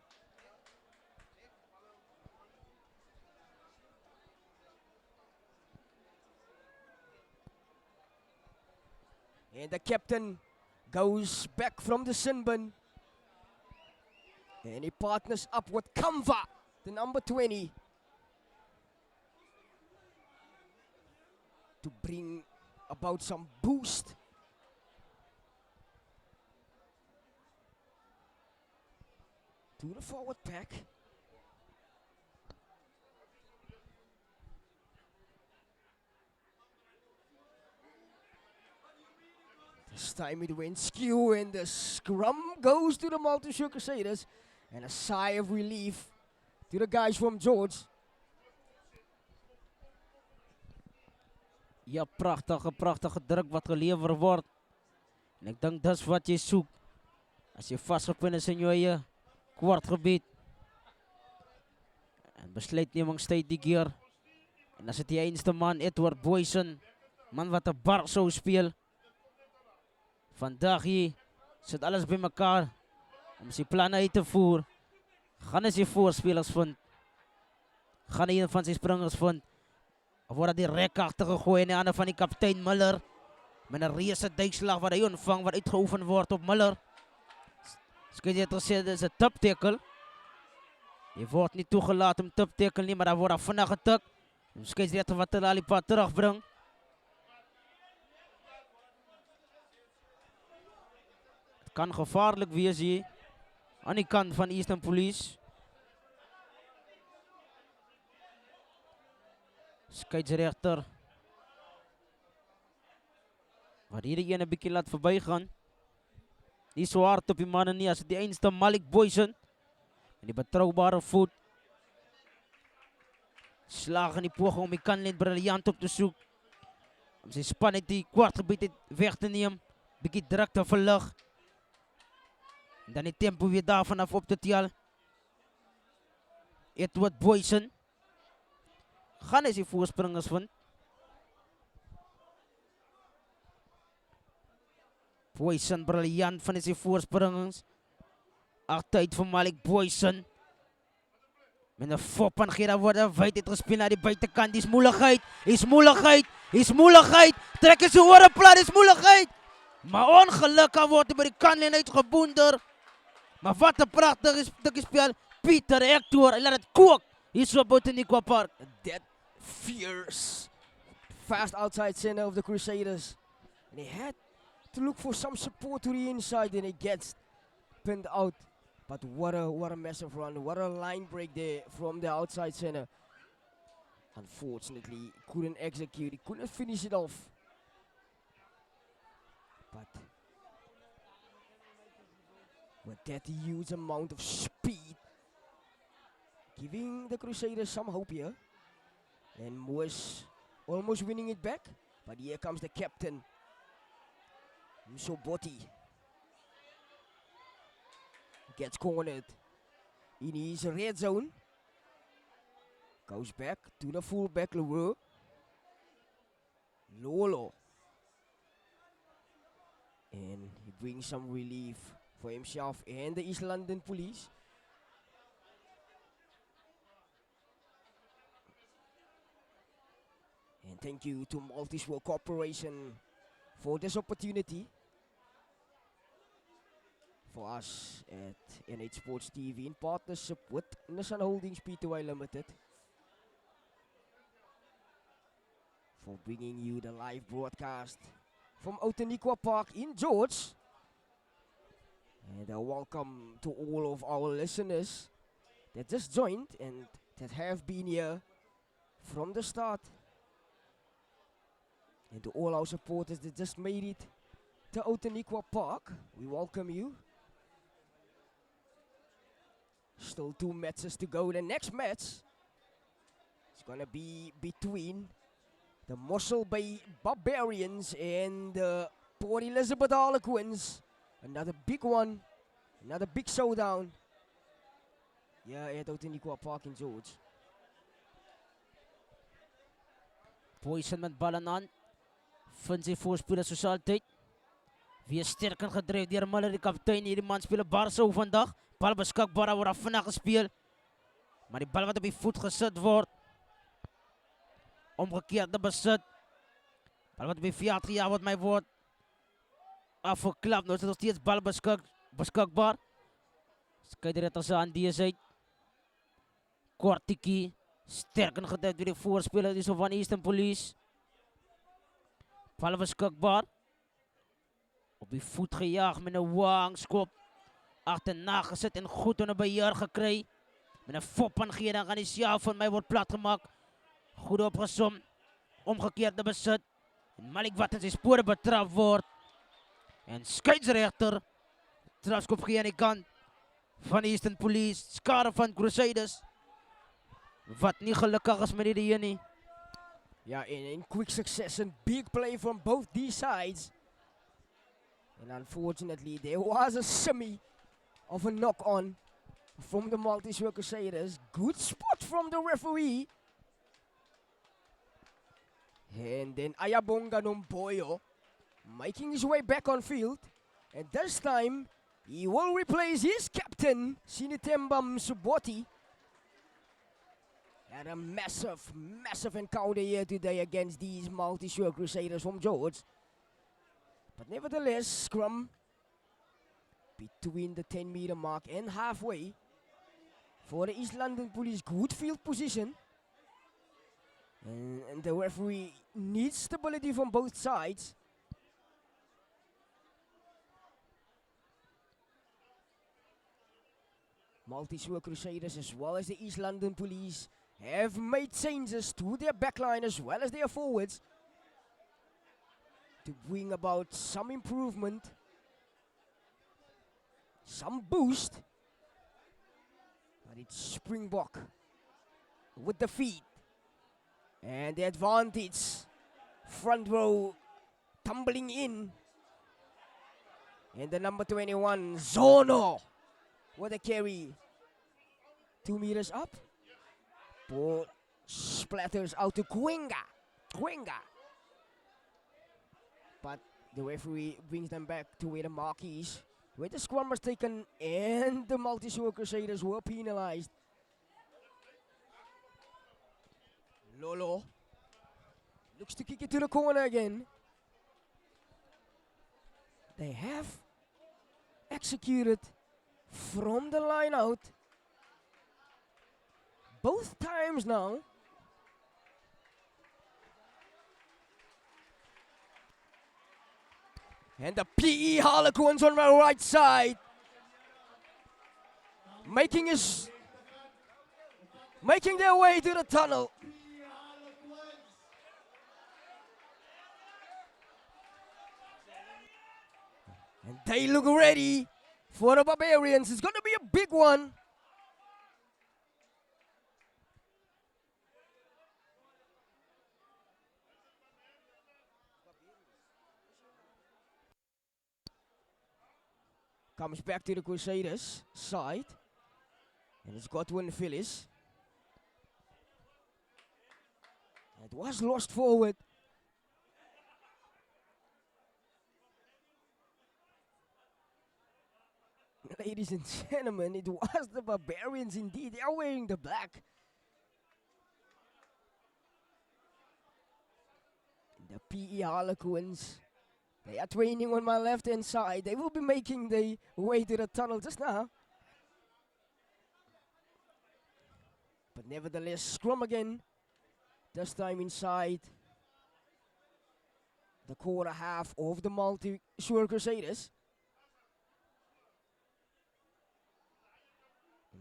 And the captain goes back from the sin bin. And he partners up with Kamva, the number 20. To bring about some boost. To the forward pack. This time it went skew and the scrum goes to the Multi-Sword Crusaders. And a sigh of relief to the guys from George. Ja, prachtige druk wat gelever word. En ek dink dis wat jy soek. As jy vasgepin is in jou eie kwartgebied. En besluitnemingstyd die keer. En as dit die einste man, Edward Boysen, man wat 'n bar sou speel. Vandag hier sit alles by mekaar om sy planne uit te voer. Gaan hy sy voorspelers vind. Gaan hy een van sy springers vind. Of word die rek agter gegooi en die ander van die kaptein Miller. Met 'n reuse duikslag wat hy ontvang wat uitgeoefen word op Miller. Skeieter sê dit is 'n tip tackle. Jy word nie toegelaat om tip tackle nie, maar daar word vinnig getik. Skeieter wat hulle al die pad terugbring. Het kan gevaarlik wees hier aan die kant van Eastern Police. Skeidsregter wat hierdie ene bietjie laat verbygaan. Nie so hard op die manne nie as die einste Malik Boysen. En die betroubare voet. Slag in die poging om die kantlyn briljant op te soek. Om sy span uit die kwartgebied weg te neem. Bietjie druk te verlig. En dan die tempo weer daar vanaf op te tel. Edward Boysen. Gaan hy sy voorspringers vind. Boysen briljant van sy voorspringings. Agteruit vir Malik Boysen. Met 'n fop en gee daar word wyd het gespeel na die buitekant. Dis moeilikheid. Is moeilikheid. Trek is oor 'n plat, is moeilikheid. Maar ongelukkig word hy by die kantlyn uitgeboonder. Maar wat 'n pragtige stukkie speel. Pieter Hector, hy laat dit kook. Hier so Botaniqua Park. That fierce, fast outside center of the Crusaders. And he had to look for some support to the inside and he gets pinned out. But what a massive run, what a line break there from the outside center. Unfortunately, he couldn't execute, he couldn't finish it off. But with that huge amount of speed, giving the Crusaders some hope here. And Moose almost winning it back, but here comes the captain, Msoboti. Gets cornered in his red zone. Goes back to the fullback, Leroux. Lolo. And he brings some relief for himself and the East London Police. And thank you to Multiswirl Corporation for this opportunity for us at NH Sports TV in partnership with Nissan Holdings Pty Limited for bringing you the live broadcast from Outeniqua Park in George. And a welcome to all of our listeners that just joined and that have been here from the start. And to all our supporters that just made it to Outeniqua Park, we welcome you. Still 2 matches to go. The next match is gonna be between the Mossel Bay Barbarians and the Port Elizabeth Harlequins. Another big one, another big showdown. Yeah, at Outeniqua Park in George. Poison met ballen aan. Vindt sy voorspeler soos altyd. Weer sterk en gedreef deur Miller, die kaptein. Hierdie man speel 'n Barca vandag. Bal beskikbaar, word vinnig gespeel. Maar die bal wat op die voet gesit word. Omgekeerde besit. Bal wat op die veld gejaag word, my word afgeklap. Nou is dit nog steeds bal beskikbaar. Skeiderigter se aanwesig. Kortiekie. Sterk en gedreef deur die voorspeler dis van Eastern Police. Bal beskikbaar. Op die voet gejaag met 'n wangskop. Agterna gesit en goed onder beheer gekry. Met 'n fop aangee, dan gaan die self van my word plat gemaak. Goed opgesom. Omgekeerde besit. En Malik wat in sy spore betrap word. En skeieregter strafskop gee aan die kant van Eastern Police. Skare van Crusaders. Wat nie gelukkig is met hierdie een nie. Yeah, in quick succession, big play from both these sides. And unfortunately, there was a shimmy of a knock-on from the Multiswirl Crusaders. Good spot from the referee. And then Ayabonga Nomboyo making his way back on field. And this time, he will replace his captain, Sinitemba Msoboti. And a massive, massive encounter here today against these Multiswirl Crusaders from George. But nevertheless, scrum between the 10-meter mark and halfway for the East London Police. Good field position. And the referee needs stability from both sides. Multiswirl Crusaders as well as the East London Police have made changes to their backline as well as their forwards to bring about some improvement, some boost. But it's Springbok with the feet and the advantage. Front row tumbling in. And the number 21, Zono, with a carry. 2 meters up. Ball splatters out to Kuenga. But the referee brings them back to where the mark is, where the scrum was taken and the Multiswirl Crusaders were penalized. Lolo looks to kick it to the corner again. They have executed from the line out both times now. And the PE Harlequins on my right side making their way to the tunnel. And they look ready for the Barbarians. It's going to be a big one. Comes back to the Crusaders side. And it's Godwin Phillips. It was lost forward. Ladies and gentlemen, it was the Barbarians indeed. They are wearing the black. The PE Harlequins. They are training on my left-hand side. They will be making their way to the tunnel just now. But nevertheless, scrum again. This time inside the quarter half of the Multi-Shore Crusaders.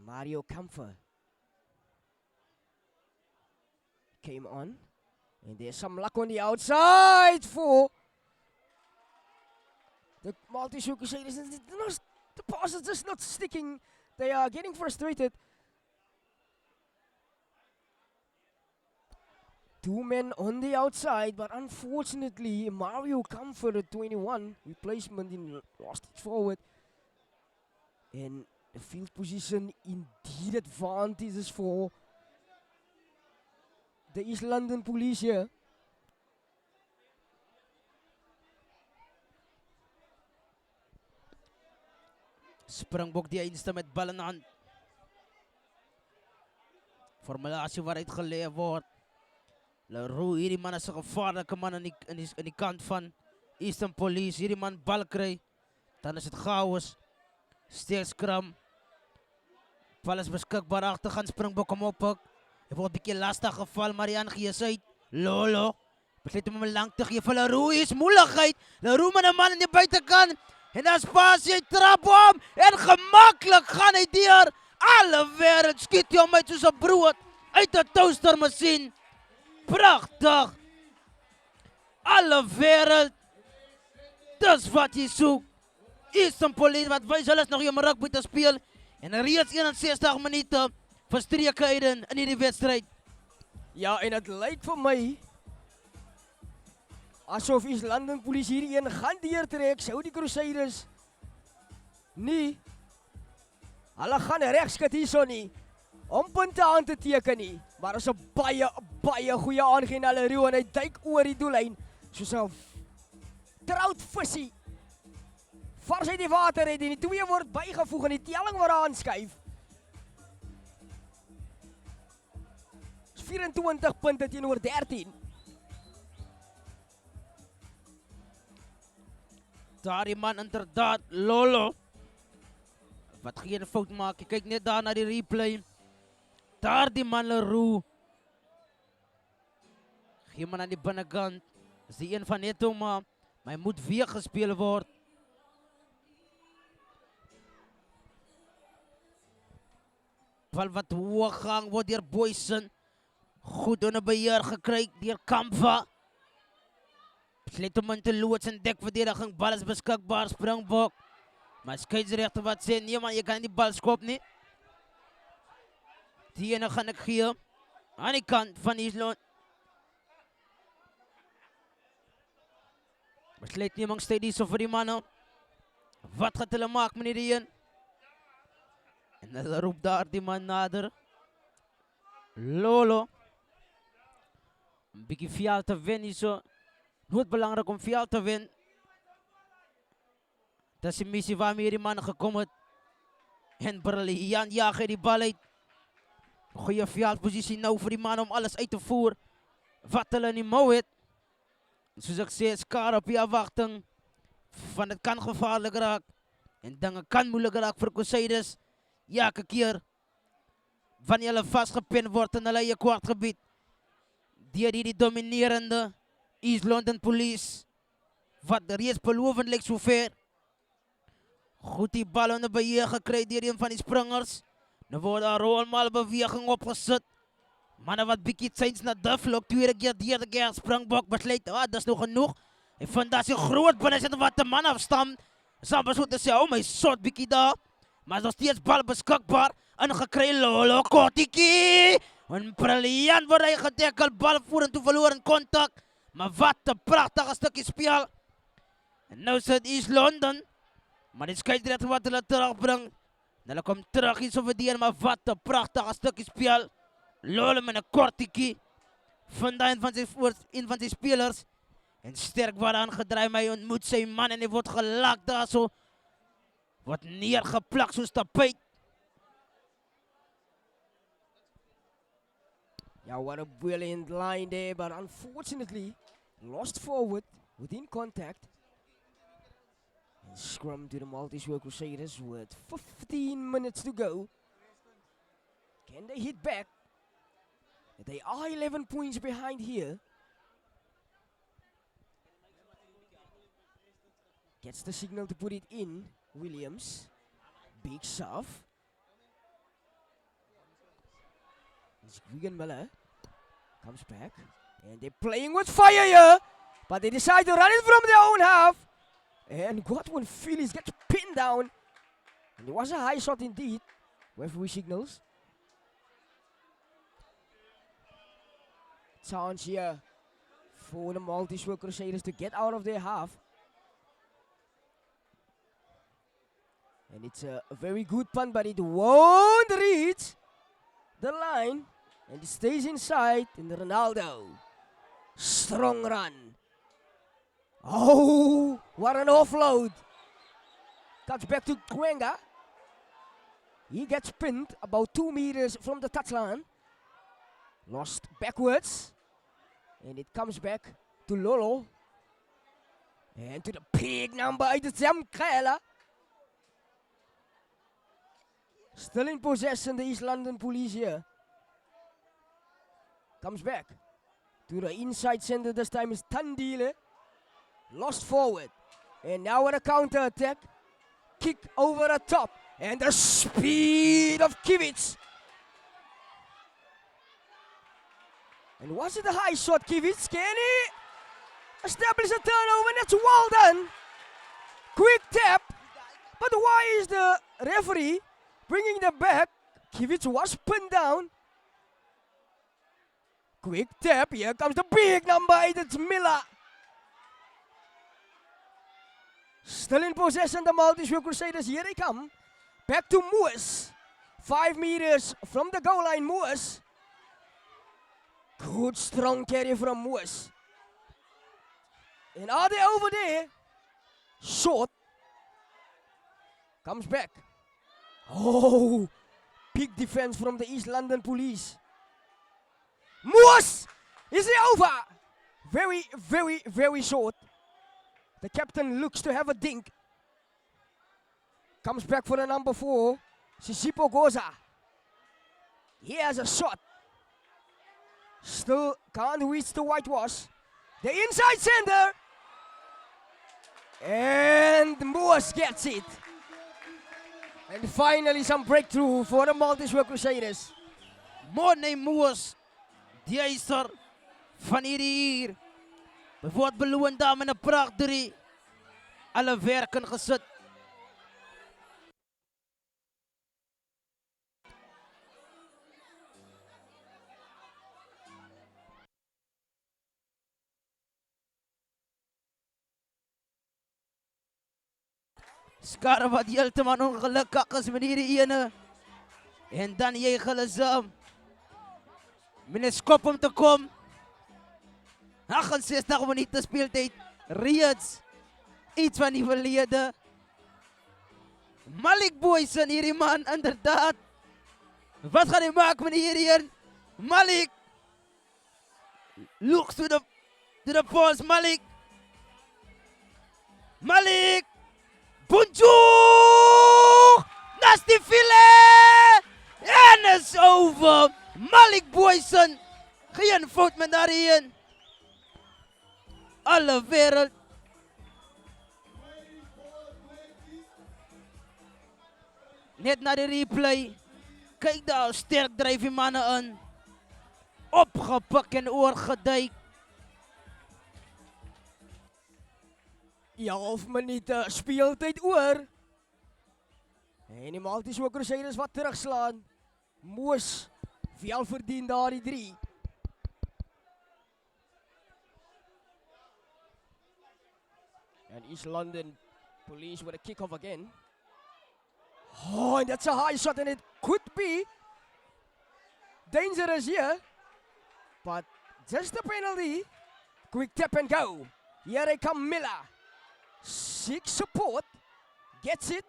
Mario Kampfer came on. And there's some luck on the outside for the Multi-Shore Crusaders. The pass is just not sticking. They are getting frustrated. Two men on the outside, but unfortunately, Mario Kampfer at 21, replacement in last forward. And the field position indeed advantages for the East London Police here. Springbok die einste met bal in de hand. Formulatie waaruit geleerd wordt. Leroux, hierdie man is een gevaarlijke man aan die kant van Eastern Police. Hierdie man bal krijgt, dan is het chaos. Steeds scrum. Bal is beschikbaar achter, gaan Springbok hem oppakken. Hij wordt een beetje lastig geval, maar die aangeeft uit. Lolo. Besluit om hem lang te geven. Leroux is moeilijkheid. Leroux met een man aan de buitenkant. En dan spatie, hij trap om. En gemakkelijk gaan hij door. Alle wereld schiet hij om uit zijn brood. Uit de toastermachine. Prachtig. Alle wereld. Dat is wat je zoekt. Eastern Police, wat wij zelfs nog in rugby te spelen. En reeds 61 minuten verstreken in die wedstrijd. Ja, en het lijkt voor mij alsof East London Police hierin gaan deurtrek. Zou die Crusaders nie. Hulle gaan regskat hierso nie. Om punte aan te teken nie. Maar is 'n baie goeie aangeen na Leroux en hy duik oor die doellyn. Soos 'n trout visie. Vars uit die water het en die twee word bygevoeg en die telling word aanskuif. 24 punte teenoor 13. Daar die man inderdaad, Lolo. Wat geen fout maak, kyk net daar na die replay. Daar die man Leroux. Geen man aan die binnenkant. Is die een van Neto, maar hy moet weer gespeeld word. Bal wat hoog gang word deur Boysen. Goed onder beheer gekry deur Kampfer. Besluit om in te loods en dekverdediging. Bal is beskikbaar, Springbok. Maar scheidsrechter wat sê, nee man, jy kan die bal skop nie. Die ene gaan ek gee. Aan die kant van Island. Besluitneming steeds so vir die manne. Wat gaat hulle maak, meneer die een? En hulle roep daar die man nader. Lolo. Een beetje veld te winnen so. Nooit belangrijk om veld te winnen. Dat is die missie waarmee die man gekomen het. En briljant jagen die bal uit. Goeie veldpositie nou voor die man om alles uit te voeren. Wat hulle nie mou het. Soos ek sê, skaar op die afwachting. Van het kan gevaarlijk raak. En dinge kan moeilijk raak vir Crusaders. Elke keer. Wanneer hulle vastgepind word in hulle eie kwartgebied. Deur die dominerende East London Police. Wat reeds belovend lyk sover. Goed die bal onder beheer gekry deur een van die springers. Nou word daar rolmal beweging opgesit. Manne wat bietjie tyds na Dufflock, tweede keer deur die Springbok besluit, dis nou genoeg. Hy vind dat sy groot binne sit wat 'n man afstam. Samba so te sê, oh my shot bietjie daar. Maar is nog steeds bal beskikbaar. Ingekry Lolo Kotiki. En briljant word hy getackle, bal vorentoe verloor in kontak. Maar wat 'n pragtige stukkie speel. En nou sit East London. Maar die skeieregter wat hulle terugbring. Hulle kom terug hier so verdien, maar wat 'n pragtige stukkie speel. Lolo met 'n kortiekie. Vandaar een van sy spelers. En sterk word aangedryf, hy ontmoet sy man en hy word gelak daar so. Word neergeplak soos tapijt. Yeah, what a brilliant line there, but unfortunately, lost forward within contact. And scrum to the Multi-Sword Crusaders with 15 minutes to go. Can they hit back? They are 11 points behind here. Gets the signal to put it in. Williams. Big shove. It's Regan Miller. Comes back. And they're playing with fire here. But they decide to run it from their own half. And Godwin Phillips gets pinned down. And it was a high shot indeed. Referee signals. Chance here for the Multi-Sword Crusaders to get out of their half. And it's a very good punt, but it won't reach the line. And it stays inside in Ronaldo. Strong run. Oh, what an offload. Cuts back to Kwenga. He gets pinned about 2 meters from the touchline. Lost backwards. And it comes back to Lolo. And to the big number, it's Zamkela. Still in possession, the East London Police here. Comes back to the inside center. This time is Tandile. Lost forward. And now with a counter attack. Kick over the top. And the speed of Kivitz. And was it a high shot, Kivitz? Can he establish a turnover? That's well done. Quick tap. But why is the referee bringing them back? Kivitz was pinned down. Quick tap. Here comes the big number 8. It's Miller. Still in possession, the Multi-Sword Crusaders. Here they come. Back to Moores. 5 meters from the goal line, Moores. Good strong carry from Moores. And are they over there? Short. Comes back. Oh, big defense from the East London Police. Moores! Is he over? Very, very, very short. The captain looks to have a dink. Comes back for the number 4, Sisipo Goza. He has a shot. Still can't reach the whitewash. The inside center. And Moores gets it. And finally some breakthrough for the Multi-Sword Crusaders. Morney Moores, die eiser van hierdie hier. Word beloon daar met 'n pragtige alle werken gesit. Skare wat heeltemal ongelukkig is met hierdie ene. En dan jy gelesam. Met skop om te kom. 68 minute speeltyd. Reeds iets van die verlede. Malik Boysen hierdie man inderdaad. Wat gaan hy maak met hierdie een? Malik looks to the post. Malik. Bonjour! Nasty filet! En is over. Malik Boysen. Geen fout met daarin. Alle wereld. Net na die replay. Kyk daar, sterk dryf die manne in. Opgepik en oorgeduik. 11 minute speeltyd oor. En die Maltese Crusaders wat terugslaan. Moes wel verdien daar die 3. And East London Police with a kick-off again. Oh, and that's a high shot, and it could be dangerous here. But just a penalty. Quick tap and go. Here they come, Miller. Seeks support. Gets it.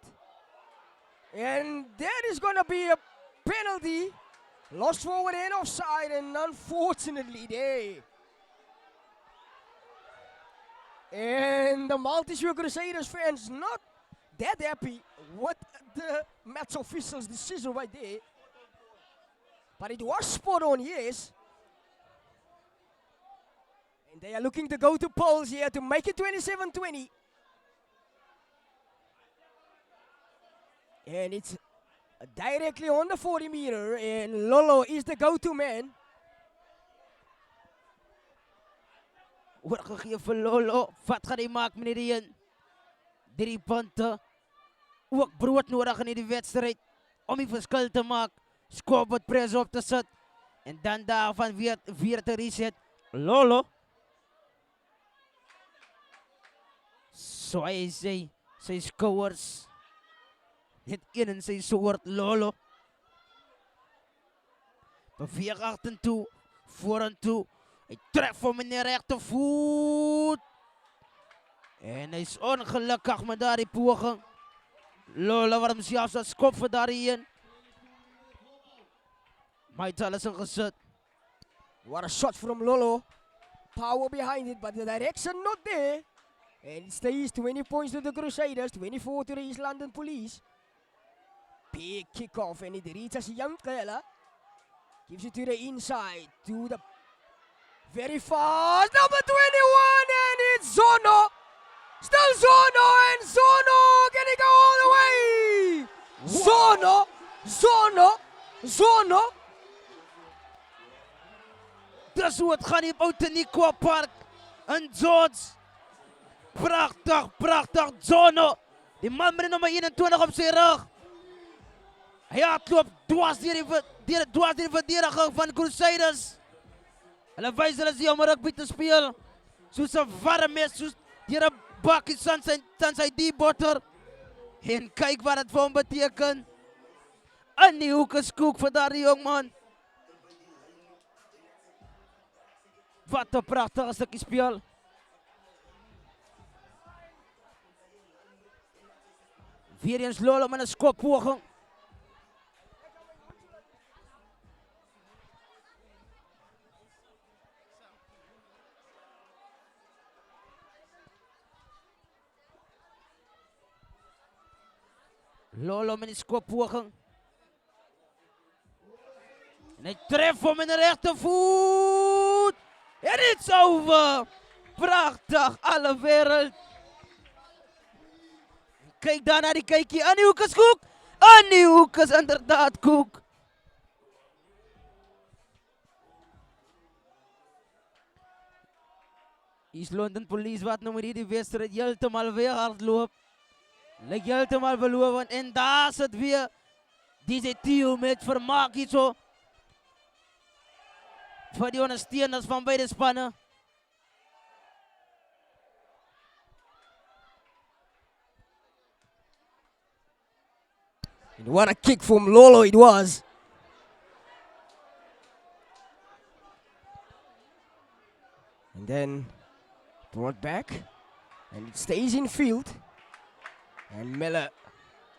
And there is going to be a penalty. Lost forward and offside, and unfortunately there. And the Maltese Crusaders fans not that happy with the match officials' decision right there. But it was spot on, yes. And they are looking to go to polls here to make it 27-20. And it's directly on the 40 meter, and Lolo is the go-to man. Word gegee vir Lolo. Wat gaan hy maak, meneer Ian? 3 punte. Ook brood nodig in die wedstrijd om die verskil te maak. Scoreboard press op te sit. En dan daarvan weer te reset. Lolo. So hy sê, sy skouers. Net een in sy soort Lolo. Beweeg agtertoe, vorentoe. Hy trek hom in die regtervoet. En hy is ongelukkig met daardie poging. Lolo wat hom selfs as skop vir daardie een. Maar hy het alles ingesit. What a shot from Lolo. Power behind it, but the direction not there. And it stays 20 points to the Crusaders, 24 to the East London Police. Big kickoff, and it reaches Yankela. Gives it to the inside, to the very fast number 21, and it's Zono. Still Zono, and Zono, can he go all the way? Wow. Zono. Dis hoe het gaan hier op Outeniqua Park in George. Prachtig, Zono. Die man met die nummer 21 op sy rug. Hy hardloop dwars deur die verdediging van Crusaders. Hulle wys hulle is hier om rugby te speel. Soos 'n warm mes, soos deur 'n bakkie van sy die-botter. En kyk wat dit vir hom beteken. In die hoek is koek vir daardie jongman. Wat 'n pragtige stukkie speel. Weer eens Lolo met 'n skoppoging. Lolo met die skoppoging. En hy tref hom in die regtervoet. En it's over. Prachtig, alle wêreld. Kyk daar na die kykie. Aan die hoek is koek. Aan die hoek is inderdaad koek. East London Police wat nou met hierdie wedstrijd heeltemal weer hardloop. Lyk heeltemal belovend. En daar sit weer DJ Theo met vermaak hier so. Vir die ondersteuners van beide spanne. And what a kick from Lolo it was. And then brought back. And it stays in field. And Miller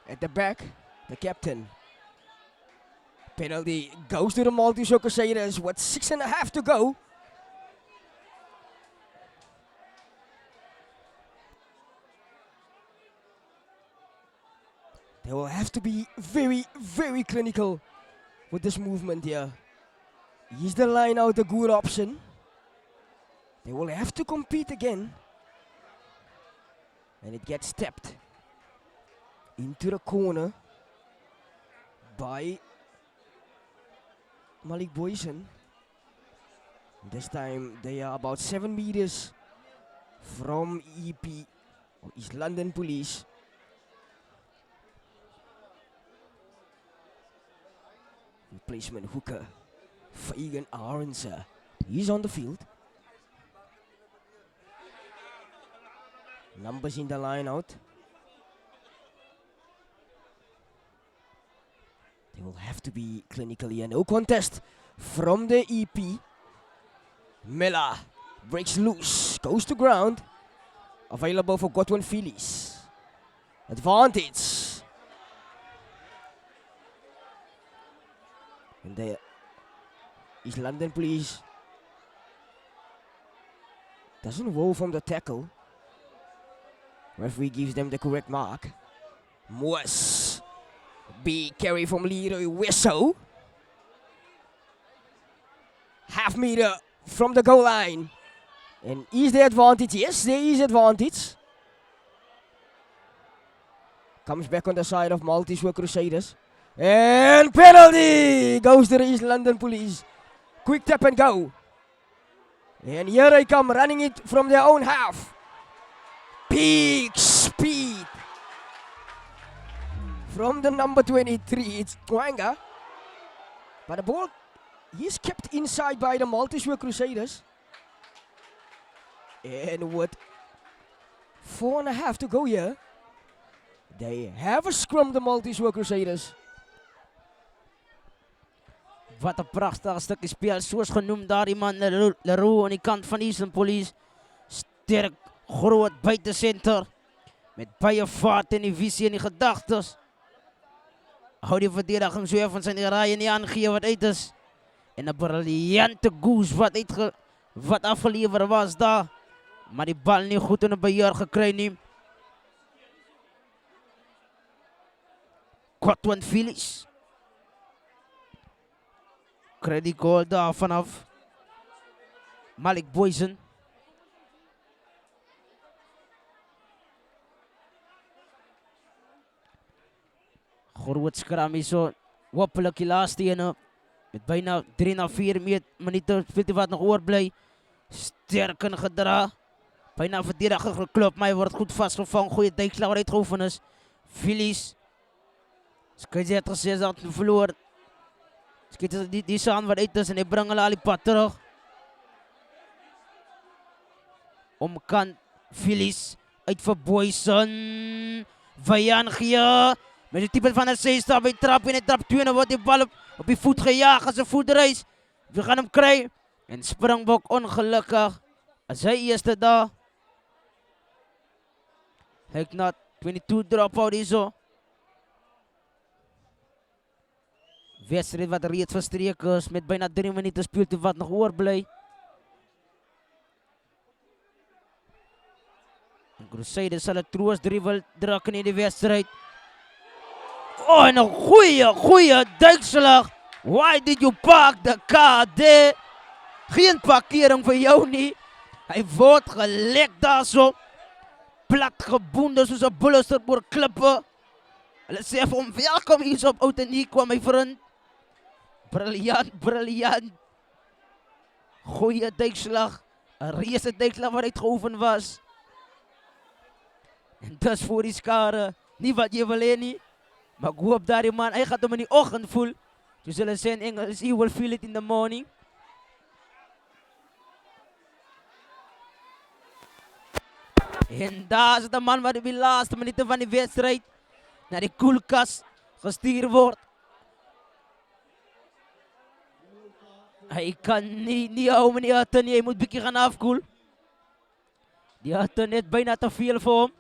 at the back, the captain. Penalty goes to the Maltese Crusaders with 6.5 to go. They will have to be very, very clinical with this movement here. Is the line out a good option? They will have to compete again. And it gets stepped into the corner by Malik Boysen. This time they are about 7 meters from EP East London Police. Replacement hooker, Fagan Aronsa. He's on the field. Numbers in the line out. They will have to be clinically a no contest from the EP. Miller breaks loose, goes to ground. Available for Godwin Phillies. Advantage. And there is London Police. Doesn't roll from the tackle. Referee gives them the correct mark. Moas. Big carry from Leroy Wisso. Half meter from the goal line. And is there advantage? Yes, there is advantage. Comes back on the side of Multi-Sword Crusaders. And penalty goes to the East London Police. Quick tap and go. And here they come running it from their own half. Big speed. From the number 23, it's Twanga. But the ball is kept inside by the Multi-Sword Crusaders. And with 4.5 to go here, they have a scrum, the Multi-Sword Crusaders. Wat 'n pragtige stukkie speel, soos genoem daar iemand Leroux aan die kant van Eastern Police. Sterk, groot buitensenter met baie vaart en die visie en die gedagtes. Hou die verdediging so van sy raai nie aangee wat uit is. En 'n briljante goose wat afgelewer was daar. Maar die bal nie goed in 'n beheer gekry nie. Godwin Phillies. Kry die goal daar vanaf Malik Boysen. Groot skram hier so. Hopelijk die laaste ene. Met bijna 3-4 minuten wat nog oorbly. Sterk ingedra. Bijna verdediger geklop, maar hy word goed vastgevang. Goeie duikslag wat uitgeoefen is. Phillies. Skrytjie het gesê dat hy verloor. Skrytjie die saan wat uit is en hy bring hulle al die pad terug. Omkant Phillies. Uit vir Boysen. Vian gee. Met die type van 'n 6-stap, hy trap en hy trap 2 en word die bal op die voet gejaag as 'n voetreis. We gaan hom kry. En Springbok ongelukkig. As hy eerste daar. Kyk na 22 drop-out hier so. Wedstrijd wat reeds verstreek is met bijna 3 minuten speeltyd wat nog oorbly. Crusaders sal 'n troos dribbel druk in die wedstrijd. Oh, en 'n goeie duikslag. Why did you park the car there? Geen parkering vir jou nie. Hy word gelek daar so. Plat geboende soos 'n bullester oor klippe. Hulle sê vir hom, welkom hier op Outeniqua, my vriend. Briljant. Goeie duikslag. 'n reuse duikslag wat uitgeoefen was. En dis voor die skare. Nie wat jy wil hê nie. Maar ek hoop daar die man, hy gaat hom in die oggend voel. Soos hulle sê in Engels, he will feel it in the morning. En daar is die man wat op die laaste minute van die wedstrijd na die koelkas gestuur word. Hy kan nie hou met die hitte nie, hy moet bietjie gaan afkoel. Die hitte net bijna te veel vir hom.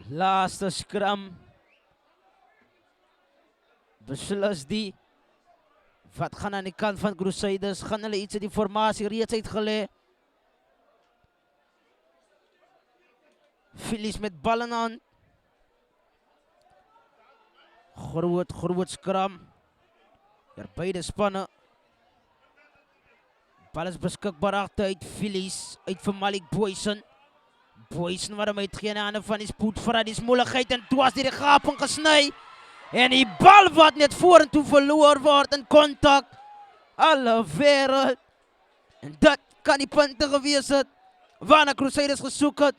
Laaste scrum. Beslis die. Wat gaan aan die kant van Crusaders? Gaan hulle iets uit die formatie reeds uitgelê? Phillies met bal in hand. Groot scrum. Hier beide spanne. Bal is beskikbaar agteruit. Phillies uit vir Malik Boysen. Boysen wat hom uitgee aan die van die spoed vir die smoeligheid en toe was die gaping gesny. En die bal wat net vorentoe verloor word in kontak. Alle wêreld. En dit kan die punte gewees het, waarna Crusaders gesoek het.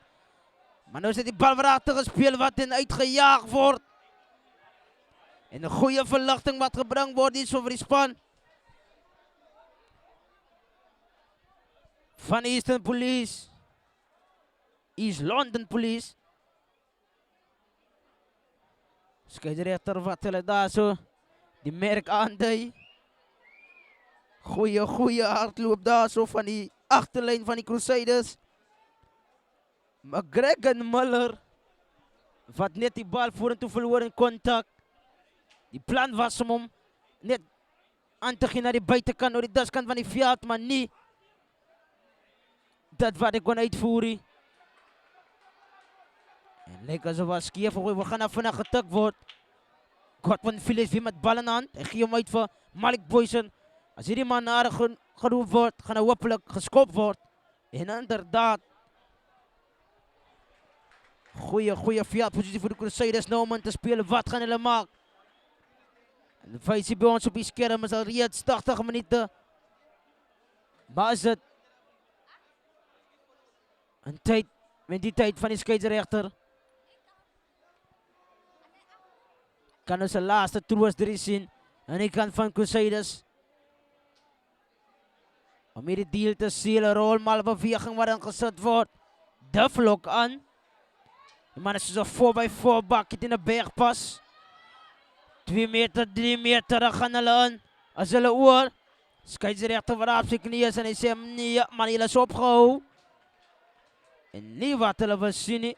Maar nou is dit die balveragtige speel wat in uitgejaag word. En 'n goeie verligting wat gebring word hier so vir die span. Van Eastern Police. East London Police. Skeieregter wat hulle daar so die merk aandui. Goeie hardloop daar so van die agterlyn van die Crusaders. McGregor Muller wat net die bal vorentoe verloor in kontak. Die plan was om hom net aan te gaan na die buitekant oor die daskant van die veld, maar nie dat wat ek kon uitvoer nie. En lyk asof was skeef gegooi, we gaan vinnig getik word. Godwin Phillips weer met bal in hand. Hy gee hom uit vir Malik Boysen. As hierdie man naar geroep word, gaan hy hopelik geskop word. En inderdaad, goeie veldposisie vir die Crusaders nou om in te speel. Wat gaan hulle maak? En die vysie by ons op die skerm is al reeds 80 minute. Maar is dit een tyd, met die tyd van die skeieregter, kan ons 'n laaste troos drie sien aan die kant van Crusaders. Om hierdie deal te seel, 'n rolmalbeweging wat ingesit word. Duflok aan. Die man is soos 'n 4x4 bakkie in 'n bergpas. 2 meter, 3 meter, dan gaan hulle in. As hulle oor, skeieregter wat op sy knie is en hy sê, nee man, julle is opgehou. En nie wat hulle wil sien nie.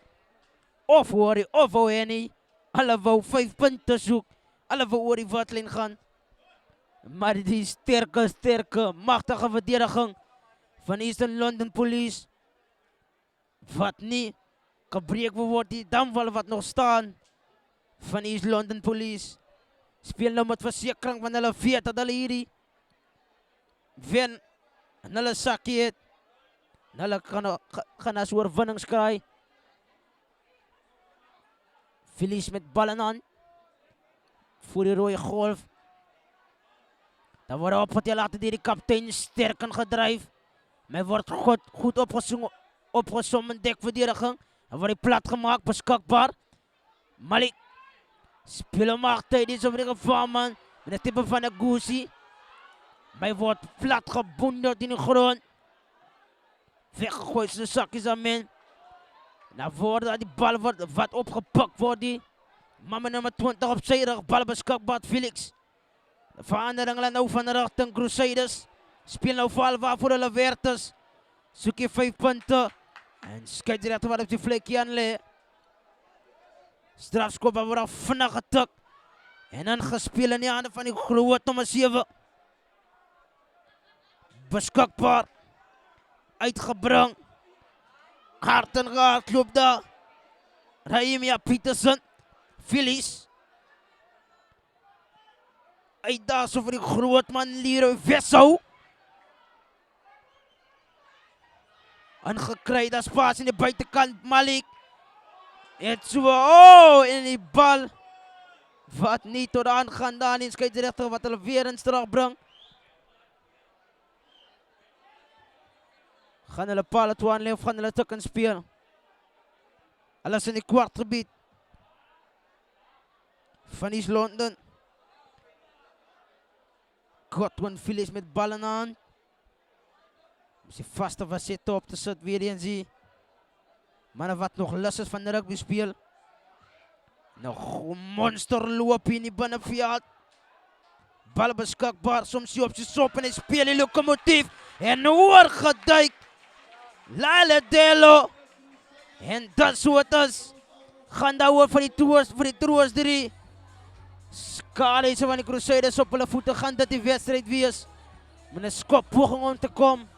Of hoor jy, of wou hy nie. Hulle wou 5 punte soek. Hulle wou oor die watlyn gaan. Maar die sterke, magtige verdediging van Eastern London Police, wat nie gebreek word, die damwal wat nog staan van East London Police, speel nou met versekering, want hulle weet dat hulle hierdie wen en hulle sakkie het. En hulle gaan as oorwinnings kry. Phillips met bal in hand. Voor die rode golf. Dan word opgetel later deur die kaptein sterk ingedryf. Maar word goed opgesom in dekverdediging. Dan word hy plat gemaak, beskikbaar. Malik speel hom agter, dit is over die gevaarman. Met 'n tipe van 'n goesie. Maar hy word plat gebondeld in die grond. Weggegooi sy sakkies aan men. Dan word die bal wat opgepakt word die. Maar met nummer 20 op sy rug, bal beskikbaar Felix. De verandering nou van de richting Crusaders. Speel nou val waarvoor hulle werd is. Soek je 5 punten. En skeieregter wat op die vlekje aan lê. Strafskop word vinnig getik. En dan gespeel in die hande van die groot nummer 7. Beskikbaar. Uitgebring. Hard en hard loop daar. Raimia Peterson. Phillies. Uit daar so vir die groot man Leroy Wessou. Ingekry, daar spaas in die buitekant Malik. Het so, in die bal. Wat nie tot aangaan daar in skeieregter wat hulle weer in terug bring. Gaan hulle paal toe aanlê of gaan hulle tik in speel? Alles in die kwartgebied van East London. Godwin Phillips met bal in hand. Om sy vaste facette op te sit weer eens hier. Manne wat nog lus is van rugby speel. Nou monster loop in die binneveld. Bal beskikbaar, soms op sy sop en hy speel die lokomotief. En oorgeduik. Laledelo. En dat so het is. Gaan daar oor vir die troos 3. Skade van die Crusaders op hulle voete gaan dit die wedstrijd wees. Met 'n skoppoging om te kom.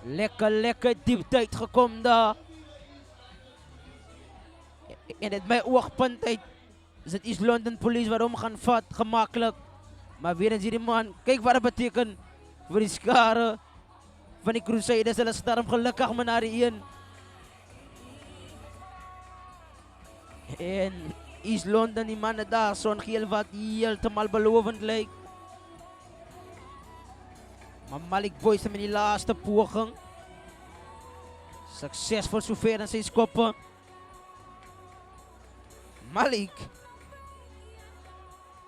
Lekker diepte gekom daar. En het my oogpunt uit is dit East London Police waarom gaan vat, gemakkelijk. Maar weer eens hierdie man, kyk wat het beteken vir die skare van die Crusaders. Hulle storm gelukkig maar na die 1. En East London, die manne daar, zo'n geel wat heeltemal belovend lijkt. Maar Malik Boyce met die laaste poging. Succesvol zover in zijn skoppen. Malik.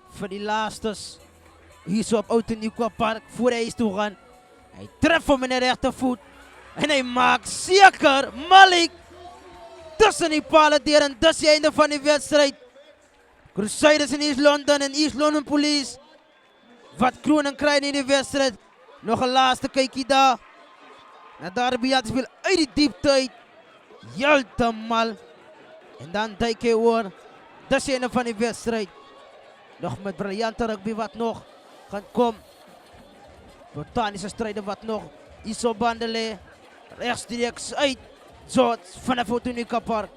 Voor die laatste. Hier zo op Oud Nieuwkoop Park. Voor hij is toe gaan. Hij treft hem in de rechtervoet. En hij maakt zeker Malik. Tussen die palen deur. En dat is het einde van die wedstrijd. Crusaders in East London en East London Police. Wat kronen krijgen in die wedstrijd. Nog een laatste kijkje daar. En daar Biat speel uit die diepte. Helemaal. En dan denk je hoor. Dat is het einde van die wedstrijd. Nog met briljante rugby wat nog gaat komen. Botanische strijden wat nog. Iso Bandele. Rechtstreeks uit. Zo vanaf Oud Nieuwkoop Park.